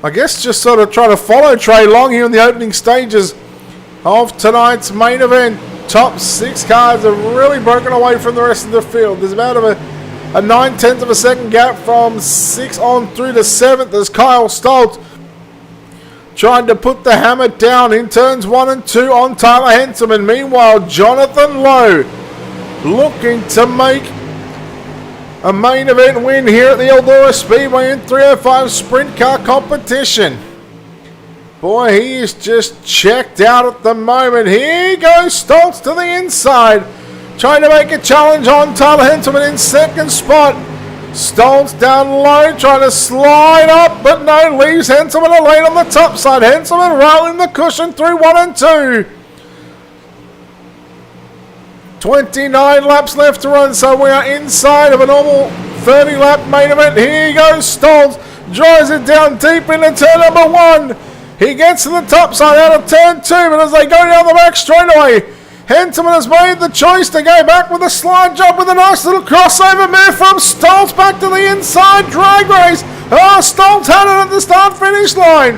I guess just sort of trying to follow Trey Long here in the opening stages of tonight's main event. Top 6 cars have really broken away from the rest of the field. There's about a 9/10 of a second gap from 6 on through to 7th as Kyle Stoltz trying to put the hammer down in turns 1 and 2 on Tyler Henselman. Meanwhile, Jonathan Lowe looking to make a main event win here at the Eldora Speedway in 305 Sprint Car competition. Boy, he is just checked out at the moment. Here goes Stoltz to the inside, trying to make a challenge on Tyler Henselman in second spot. Stoltz down low, trying to slide up, but no, leaves Henselman a lane on the top side. Henselman rolling the cushion through 1 and 2. 29 laps left to run, so we are inside of a normal 30-lap main event. Here goes Stoltz, drives it down deep into turn number 1. He gets to the top side out of turn 2, but as they go down the back straightaway, Henselman has made the choice to go back with a slide job with a nice little crossover move from Stoltz back to the inside drag race. Oh, Stoltz had it at the start-finish line.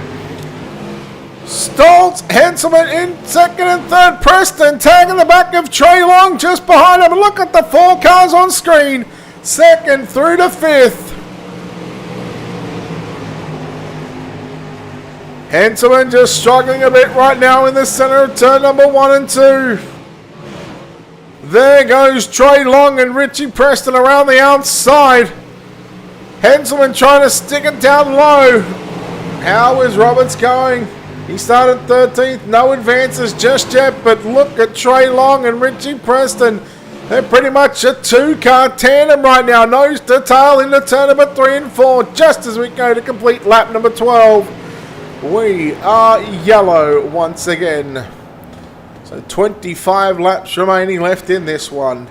Stoltz, Henselman in second and third. Preston tagging the back of Trey Long just behind him. Look at the 4 cars on screen. Second through to 5th. Henselman just struggling a bit right now in the center of turn number 1 and 2. There goes Trey Long and Richie Preston around the outside. Henselman trying to stick it down low. How is Roberts going? He started 13th, no advances just yet, but look at Trey Long and Richie Preston. They're pretty much a 2-car tandem right now, nose to tail into turn number 3 and 4, just as we go to complete lap number 12. We are yellow once again. So 25 laps remaining left in this one.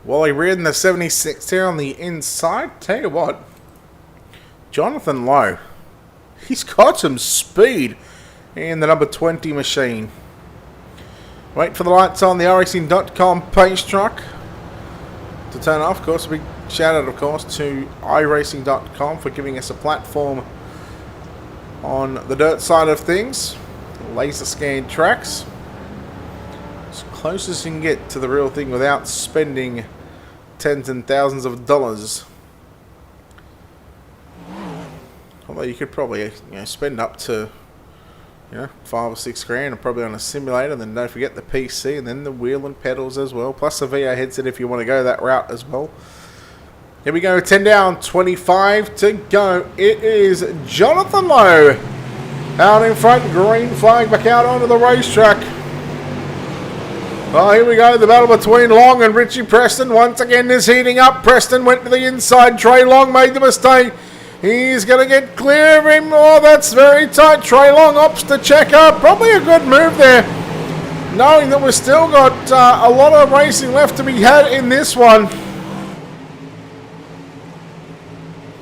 Well, he ran the 76 here on the inside. Tell you what, Jonathan Lowe, he's got some speed in the number 20 machine. Wait for the lights on the iRacing.com pace truck to turn off. Of course, a big shout out, of course, to iRacing.com for giving us a platform on the dirt side of things. Laser scan tracks. As close as you can get to the real thing without spending tens and thousands of dollars. Although you could probably spend up to 5 or 6 grand probably on a simulator, and then don't forget the PC and then the wheel and pedals as well, plus a VO headset if you want to go that route as well. Here we go, 10 down, 25 to go. It is Jonathan Lowe out in front, green flag back out onto the racetrack. Well, here we go, the battle between Long and Richie Preston once again is heating up. Preston went to the inside, Trey Long made the mistake. He's going to get clear of him. Oh, that's very tight. Trey Long opts to check up. Probably a good move there, knowing that we've still got a lot of racing left to be had in this one.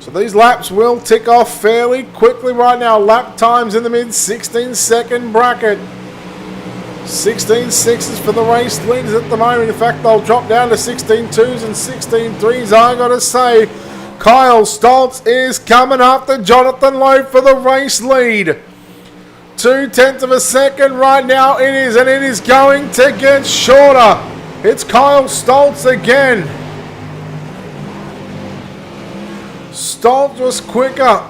So these laps will tick off fairly quickly right now. Lap times in the mid 16-second bracket. 16.6s for the race leaders at the moment. In fact, they'll drop down to 16.2s and 16.3s, I gotta say. Kyle Stoltz is coming after Jonathan Lowe for the race lead. 2/10 of a second right now it is, and it is going to get shorter. It's Kyle Stoltz again. Stoltz was quicker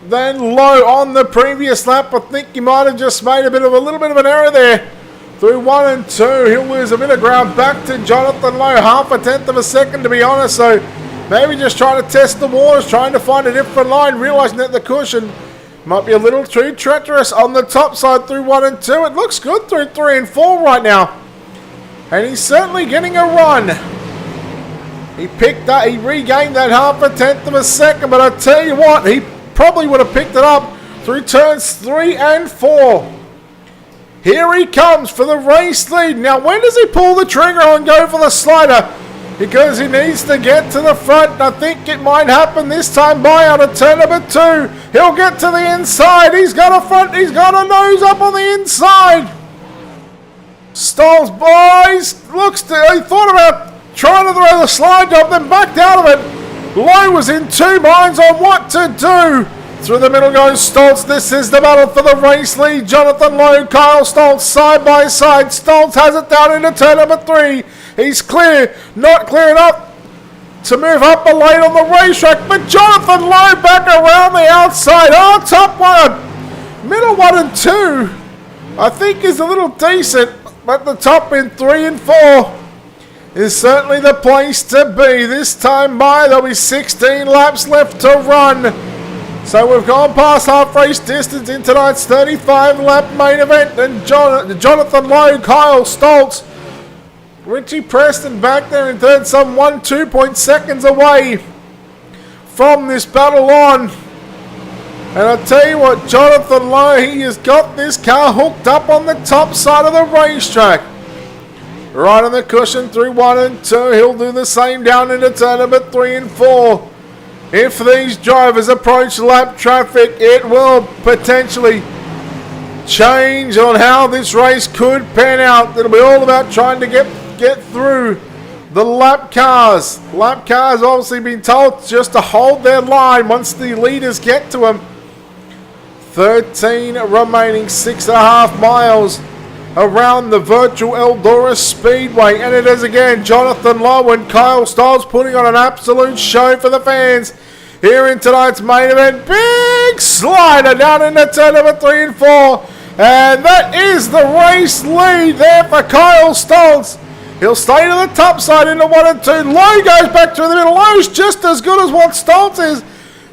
than Lowe on the previous lap. I think he might have just made a little bit of an error there. Through 1 and 2, he'll lose a bit of ground back to Jonathan Lowe. 1/10 of a second to be honest, so maybe just trying to test the waters, trying to find a different line, realising that the cushion might be a little too treacherous on the top side through 1 and 2. It looks good through 3 and 4 right now. And he's certainly getting a run. He regained that 1/10 of a second, but I tell you what, he probably would have picked it up through turns 3 and 4. Here he comes for the race lead. Now, when does he pull the trigger and go for the slider? Because he needs to get to the front. I think it might happen this time by out of turn number 2. He'll get to the inside. He's got a front. He's got a nose up on the inside. Stoltz, boys. He thought about trying to throw the slide job, then backed out of it. Lowe was in 2 minds on what to do. Through the middle goes Stoltz. This is the battle for the race lead. Jonathan Lowe, Kyle Stoltz side by side. Stoltz has it down into turn number 3. He's clear. Not clear enough to move up the lane on the racetrack. But Jonathan Lowe back around the outside. Oh, top one. Middle 1 and 2. I think is a little decent. But the top in 3 and 4 is certainly the place to be. This time by, there'll be 16 laps left to run. So we've gone past half race distance in tonight's 35 lap main event. And Jonathan Lowe, Kyle Stoltz, Richie Preston back there in third, some 1-2 seconds away from this battle on. And I tell you what, Jonathan Lowe, he has got this car hooked up on the top side of the racetrack. Right on the cushion through 1 and 2. He'll do the same down into turn number 3 and 4. If these drivers approach lap traffic, it will potentially change on how this race could pan out. It'll be all about trying to get through the lap cars. Lap cars obviously been told just to hold their line once the leaders get to them. 13 remaining, 6.5 miles around the virtual Eldora Speedway. And it is again Jonathan Lowe and Kyle Stoltz putting on an absolute show for the fans here in tonight's main event. Big slider down into turn number 3 and 4. And that is the race lead there for Kyle Stoltz. He'll stay to the top side into 1 and 2. Lowe goes back to the middle. Lowe's just as good as what Stoltz is.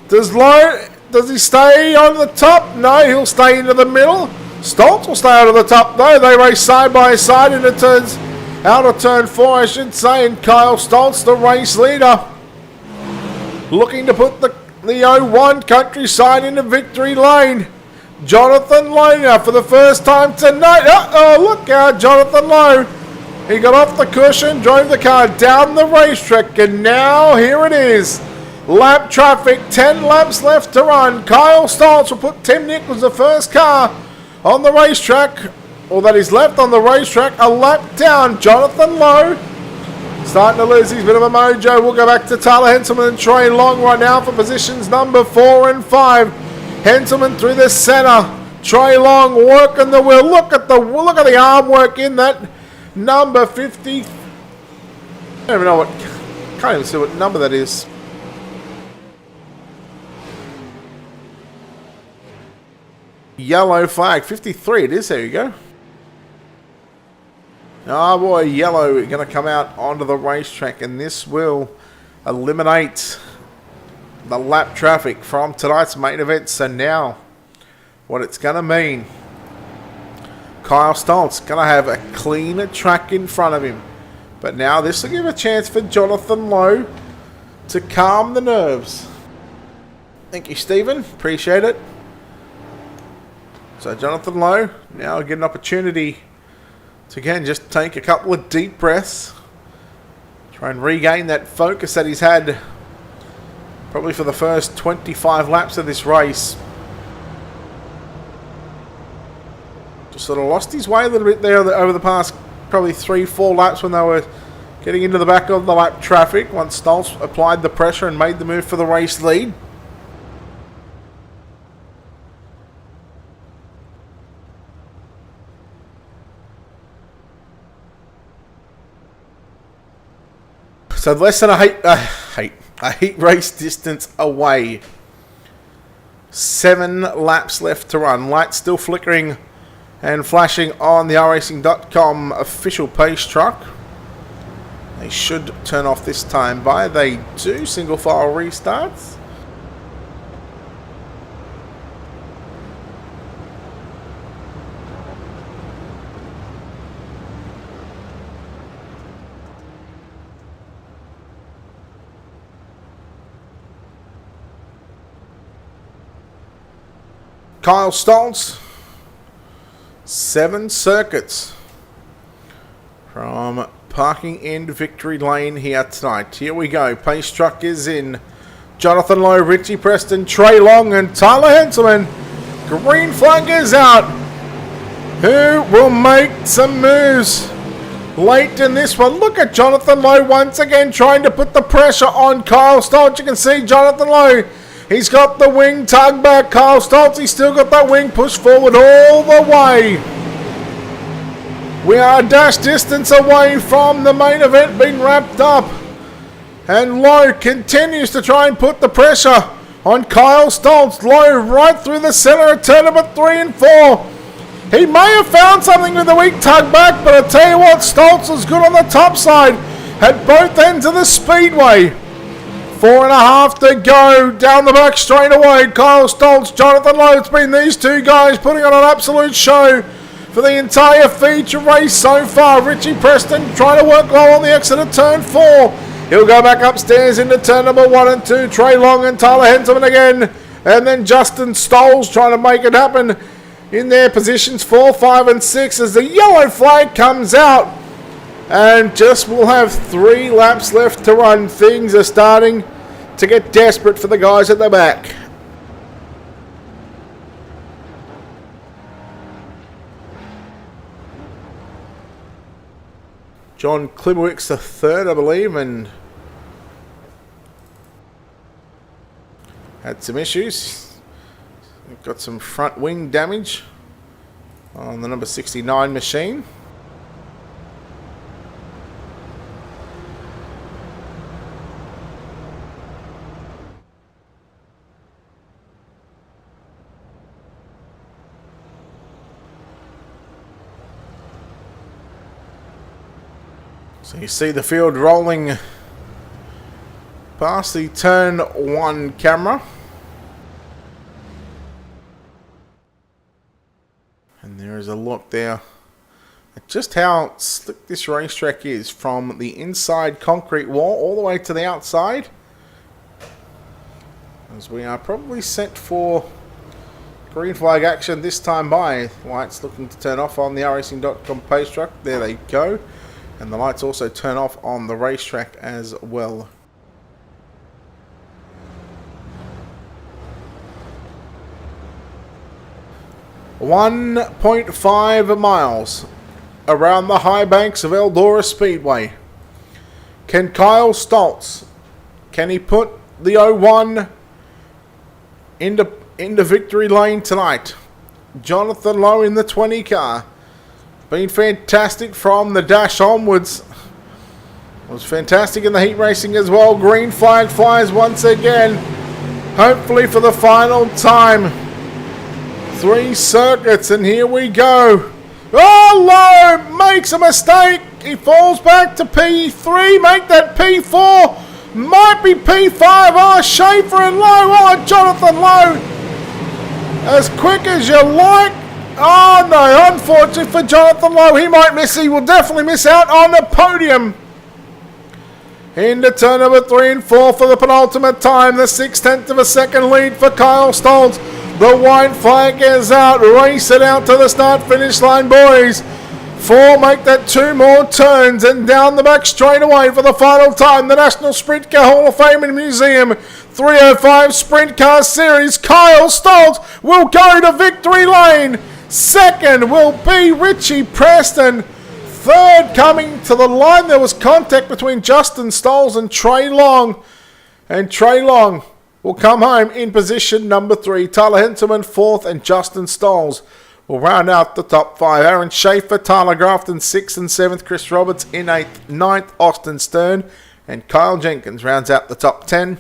Does he stay on the top? No, he'll stay into the middle. Stoltz will stay out of the top though. They race side by side into turns, out of turn 4 I should say, and Kyle Stoltz, the race leader, looking to put the 01 Countryside into victory lane. Jonathan Lowe now for the first time tonight. Look out, Jonathan Lowe. He got off the cushion, drove the car down the racetrack, and now here it is. Lap traffic, 10 laps left to run. Kyle Stoltz will put Tim Nichols, the first car on the racetrack, or that is left on the racetrack, a lap down. Jonathan Lowe starting to lose his bit of a mojo. We'll go back to Tyler Henselman and Trey Long right now for positions number 4 and 5. Henselman through the center. Trey Long working the wheel. Look at the arm work in that number 50. I don't even know can't even see what number that is. Yellow flag, 53 it is, there you go. Oh boy, yellow going to come out onto the racetrack, and this will eliminate the lap traffic from tonight's main event. So now, what it's going to mean, Kyle Stoltz going to have a cleaner track in front of him. But now this will give a chance for Jonathan Lowe to calm the nerves. Thank you, Stephen. Appreciate it. So Jonathan Lowe now get an opportunity to again just take a couple of deep breaths. Try and regain that focus that he's had probably for the first 25 laps of this race. Just sort of lost his way a little bit there over the past probably 3-4 laps when they were getting into the back of the lap traffic once Stoltz applied the pressure and made the move for the race lead. So less than a heat race distance away. 7 laps left to run. Lights still flickering and flashing on the racing.com official pace truck. They should turn off this time by. They do. Single file restarts. Kyle Stoltz, 7 circuits from parking in victory lane here tonight. Here we go. Pace truck is in. Jonathan Lowe, Richie Preston, Trey Long, and Tyler Henselman. Green flag is out. Who will make some moves late in this one? Look at Jonathan Lowe once again trying to put the pressure on Kyle Stoltz. You can see Jonathan Lowe. He's got the wing tug back. Kyle Stoltz, he's still got that wing push forward all the way. We are a dash distance away from the main event being wrapped up. And Lowe continues to try and put the pressure on Kyle Stoltz. Lowe right through the center of turn number 3 and 4. He may have found something with the wing tug back, but I tell you what, Stoltz was good on the top side at both ends of the speedway. 4.5 to go down the back straight away. Kyle Stoltz, Jonathan Lowe. It's been these two guys putting on an absolute show for the entire feature race so far. Richie Preston trying to work low on the exit of turn 4. He'll go back upstairs into turn number 1 and 2. Trey Long and Tyler Henselman again. And then Justin Stolz trying to make it happen in their positions 4, 5 and 6 as the yellow flag comes out. And just we'll have 3 laps left to run. Things are starting to get desperate for the guys at the back. John Klibowicz the third, I believe, and had some issues. Got some front wing damage on the number 69 machine. So you see the field rolling past the turn 1 camera. And there is a look there at just how slick this racetrack is from the inside concrete wall all the way to the outside. As we are probably set for green flag action this time by. Lights looking to turn off on the racing.com pace truck. There they go. And the lights also turn off on the racetrack as well. .5 miles around the high banks of Eldora Speedway. Can Kyle Stoltz, can he put the 01 into victory lane tonight? Jonathan Lowe in the 20 car. Been fantastic from the dash onwards. Was fantastic in the heat racing as well. Green flag flies once again. Hopefully for the final time. 3 circuits and here we go. Oh, Lowe makes a mistake. He falls back to P3. Make that P4. Might be P5. Oh, Schaefer and Lowe. Oh, Jonathan Lowe. As quick as you like. Oh no, unfortunately for Jonathan Lowe, he might miss, he will definitely miss out on the podium. Into turn number 3 and 4 for the penultimate time, the 6/10 of a second lead for Kyle Stoltz. The white flag is out, race it out to the start finish line, boys. 4 make that 2 more turns and down the back straight away for the final time. The National Sprintcar Hall of Fame and Museum 305 Sprintcar Series. Kyle Stoltz will go to victory lane. Second will be Richie Preston. Third coming to the line. There was contact between Justin Stolz and Trey Long. And Trey Long will come home in position number 3. Tyler Henselman 4th and Justin Stolz will round out the top 5. Aaron Schaefer, Tyler Grafton 6th and 7th. Chris Roberts in 8th. 9th, Austin Stern. And Kyle Jenkins rounds out the top 10.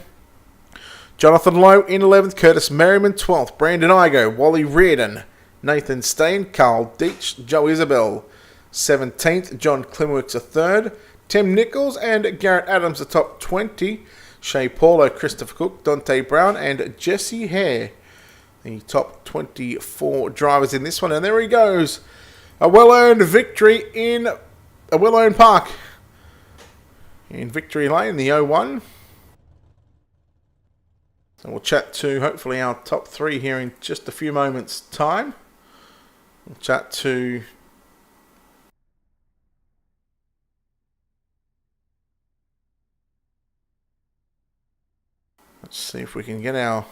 Jonathan Lowe in 11th, Curtis Merriman 12th, Brandon Igo, Wally Reardon, Nathan Steen, Carl Deitch, Joe Isabel 17th, John Klimworks a 3rd, Tim Nichols and Garrett Adams the top 20, Shea Paulo, Christopher Cook, Dante Brown and Jesse Hare, the top 24 drivers in this one. And there he goes, a well-earned victory in a well-earned park in Victory Lane, the 01. So we'll chat to hopefully our top 3 here in just a few moments' time. We'll chat to let's see if we can get our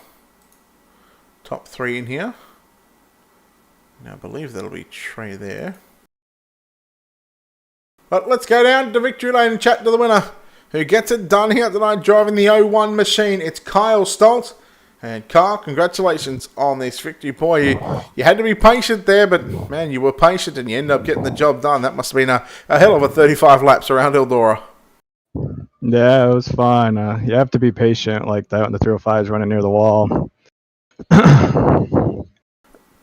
top 3 in here. Now I believe that'll be Trey there. But let's go down to Victory Lane and chat to the winner who gets it done here tonight driving the 01 machine. It's Kyle Stoltz. And Kyle, congratulations on this victory, boy. You had to be patient there, but man, you were patient and you ended up getting the job done. That must have been a hell of a 35 laps around Eldora. Yeah, it was fun. You have to be patient like that when the 305 is running near the wall.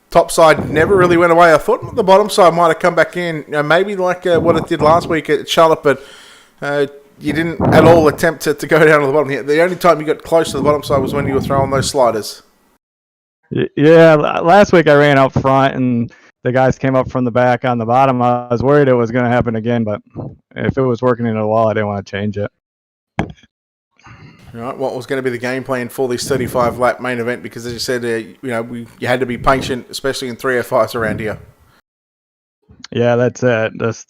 Top side never really went away. I thought the bottom side might have come back in, maybe like what it did last week at Charlotte, but you didn't at all attempt to go down to the bottom here. The only time you got close to the bottom side was when you were throwing those sliders. Yeah, last week I ran out front and the guys came up from the back on the bottom. I was worried it was going to happen again, but if it was working into the wall, I didn't want to change it. All right, what was going to be the game plan for this 35-lap main event? Because as you said, you had to be patient, especially in 305s around here. Yeah, that's it. Just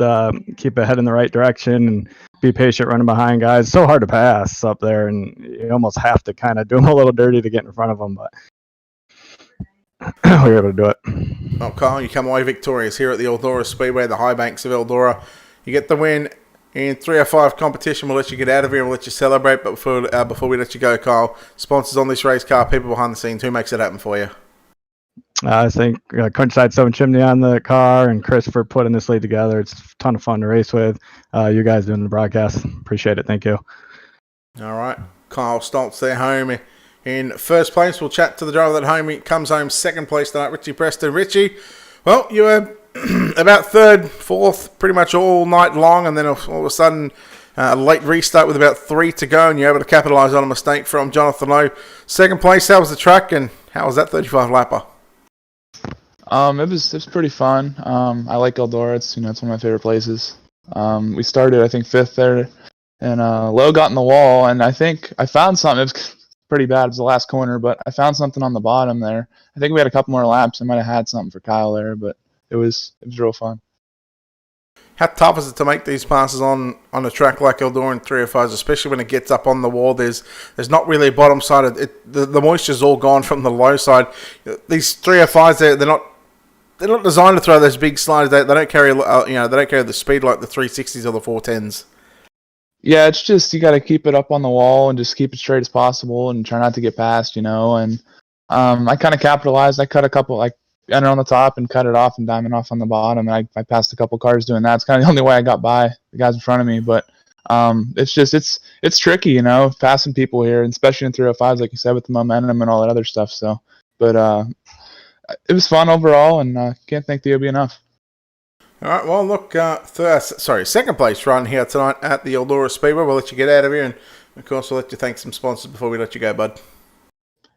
keep it head in the right direction and be patient running behind guys. It's so hard to pass up there, and you almost have to kind of do them a little dirty to get in front of them, but we were able to do it. Well, Kyle, you come away victorious here at the Eldora Speedway, the high banks of Eldora. You get the win in 305 competition. We'll let you get out of here and we'll let you celebrate. But before we let you go, Kyle, sponsors on this race car, people behind the scenes, who makes it happen for you? I think Countryside 7 Chimney on the car and Chris for putting this lead together. It's a ton of fun to race with. You guys doing the broadcast. Appreciate it. Thank you. All right. Kyle Stoltz there home in first place. We'll chat to the driver that home. He comes home second place tonight, Richie Preston. Richie, well, you were about third, fourth pretty much all night long, and then all of a sudden a late restart with about 3 to go, and you're able to capitalise on a mistake from Jonathan Lowe. Second place, how was the track, and how was that 35-lapper? It was pretty fun. I like Eldora. It's one of my favorite places. We started I think 5th there, and Lowe got in the wall, and I think I found something. It was pretty bad. It was the last corner, but I found something on the bottom there. I think we had a couple more laps. I might have had something for Kyle there, but it was real fun. How tough is it to make these passes on a track like Eldora in 305s, especially when it gets up on the wall? There's not really a bottom side. The moisture's all gone from the low side. These 305s, they're not designed to throw those big sliders. They don't carry they don't carry the speed like the 360s or the 410s. Yeah, it's just you got to keep it up on the wall and just keep it straight as possible and try not to get past, And I kind of capitalized. I cut a couple, enter on the top and cut it off and diamond off on the bottom. And I passed a couple cars doing that. It's kind of the only way I got by the guys in front of me. But it's just it's tricky, passing people here, and especially in 305s, like you said, with the momentum and all that other stuff. So, but it was fun overall, and can't thank the DOB enough. All right, well, look, second place run here tonight at the Eldora Speedway. We'll let you get out of here, and of course, we'll let you thank some sponsors before we let you go, bud.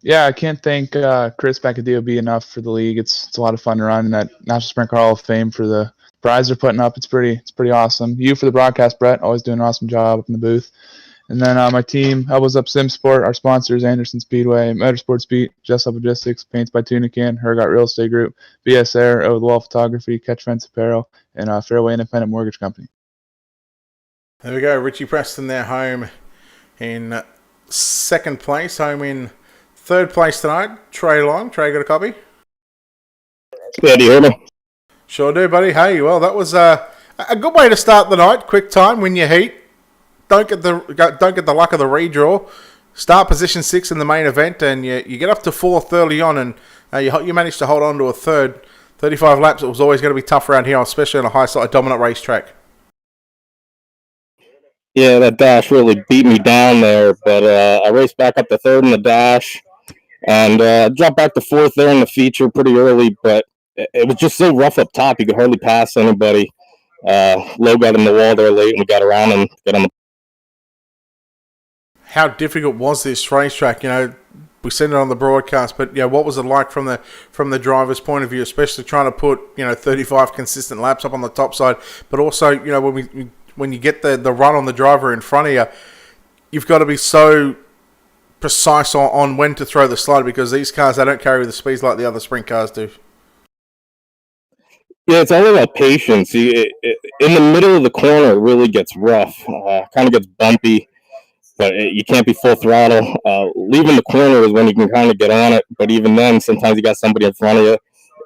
Yeah, I can't thank Chris back at DOB enough for the league. It's a lot of fun to run in that National Sprint Car Hall of Fame for the prize they're putting up. It's pretty awesome. You for the broadcast, Brett, always doing an awesome job up in the booth. And then my team, Elbows Up Sim Sport, our sponsors, Anderson Speedway, Motorsports Beat, Just Up Logistics, Paints by Tunican, Hergot Real Estate Group, BS Air, Over the Wall Photography, Catch Fence Apparel, and Fairway Independent Mortgage Company. There we go. Richie Preston there home in second place. Home in third place tonight, Trey Long. Trey, got a copy? Yeah, do you hear me? Sure do, buddy. Hey, well, that was a good way to start the night. Quick time, win your heat. Don't get the luck of the redraw. Start position 6 in the main event, and you get up to 4th early on, and you managed to hold on to a third. 35 laps. It was always going to be tough around here, especially on a high side dominant racetrack. Yeah, that dash really beat me down there, but I raced back up to third in the dash and dropped back to fourth there in the feature pretty early, but it was just so rough up top. You could hardly pass anybody. Low got in the wall there late and we got around and got on the. How difficult was this racetrack? You know, we seen it on the broadcast, but yeah, what was it like from the driver's point of view, especially trying to put 35 consistent laps up on the top side, but also when you get the run on the driver in front of you, you've got to be so precise on when to throw the slide because these cars, they don't carry the speeds like the other sprint cars do. Yeah, it's all about patience. In the middle of the corner, it really gets rough, kind of gets bumpy, but you can't be full throttle. Leaving the corner is when you can kind of get on it, but even then, sometimes you got somebody in front of you.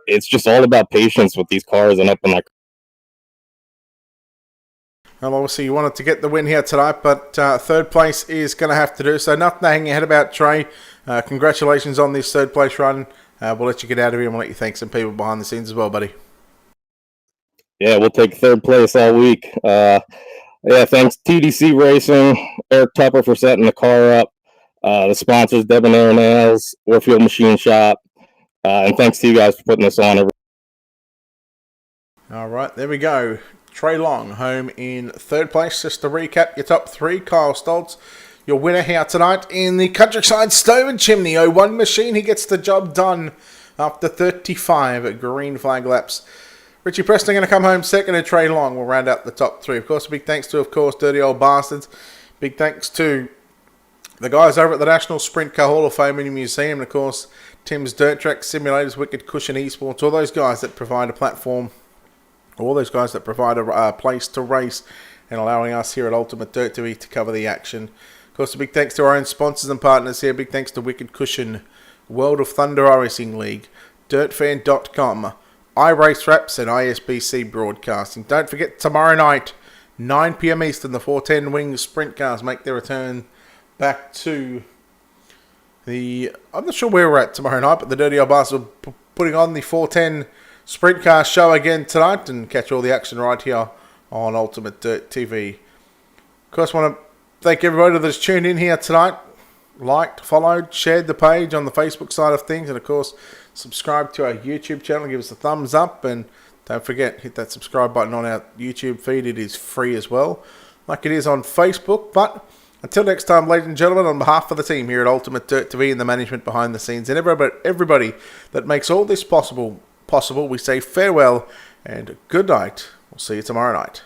It's just all about patience with these cars and up in that. Well, obviously you wanted to get the win here tonight, but third place is going to have to do. So nothing to hang your head about, Trey. Congratulations on this third place run. We'll let you get out of here and we'll let you thank some people behind the scenes as well, buddy. Yeah, we'll take third place all week. Yeah, thanks TDC Racing, Eric Tupper for setting the car up. The sponsors, Debonair Nails, Warfield Machine Shop. And thanks to you guys for putting this on. All right, there we go. Trey Long home in third place. Just to recap your top three, Kyle Stoltz, your winner here tonight in the Countryside Stove and Chimney 01 machine. He gets the job done after 35 green flag laps. Richie Preston going to come home second, and Trey Long will round out the top three. Of course, a big thanks to, Dirty Old Bastards. Big thanks to the guys over at the National Sprintcar Hall of Fame and Museum. And, of course, Tim's Dirt Track Simulators, Wicked Cushion Esports, all those guys that provide a platform, all those guys that provide a place to race and allowing us here at Ultimate Dirt TV to cover the action. Of course, a big thanks to our own sponsors and partners here. Big thanks to Wicked Cushion, World of Thunder iRacing League, DirtFan.com, iRace Wraps and ISBC Broadcasting. Don't forget, tomorrow night, 9 p.m. Eastern, the 410 Wings Sprint Cars make their return back to the... I'm not sure where we're at tomorrow night, but the Dirty Old Bastards are putting on the 410 Sprint Car show again tonight and catch all the action right here on Ultimate Dirt TV. Of course, I want to thank everybody that's tuned in here tonight. Liked, followed, shared the page on the Facebook side of things, and of course, subscribe to our YouTube channel. Give us a thumbs up, and don't forget, hit that subscribe button on our YouTube feed. It is free as well, like it is on Facebook. But until next time, ladies and gentlemen, on behalf of the team here at Ultimate Dirt TV and the management behind the scenes, and everybody that makes all this possible, we say farewell and good night. We'll see you tomorrow night.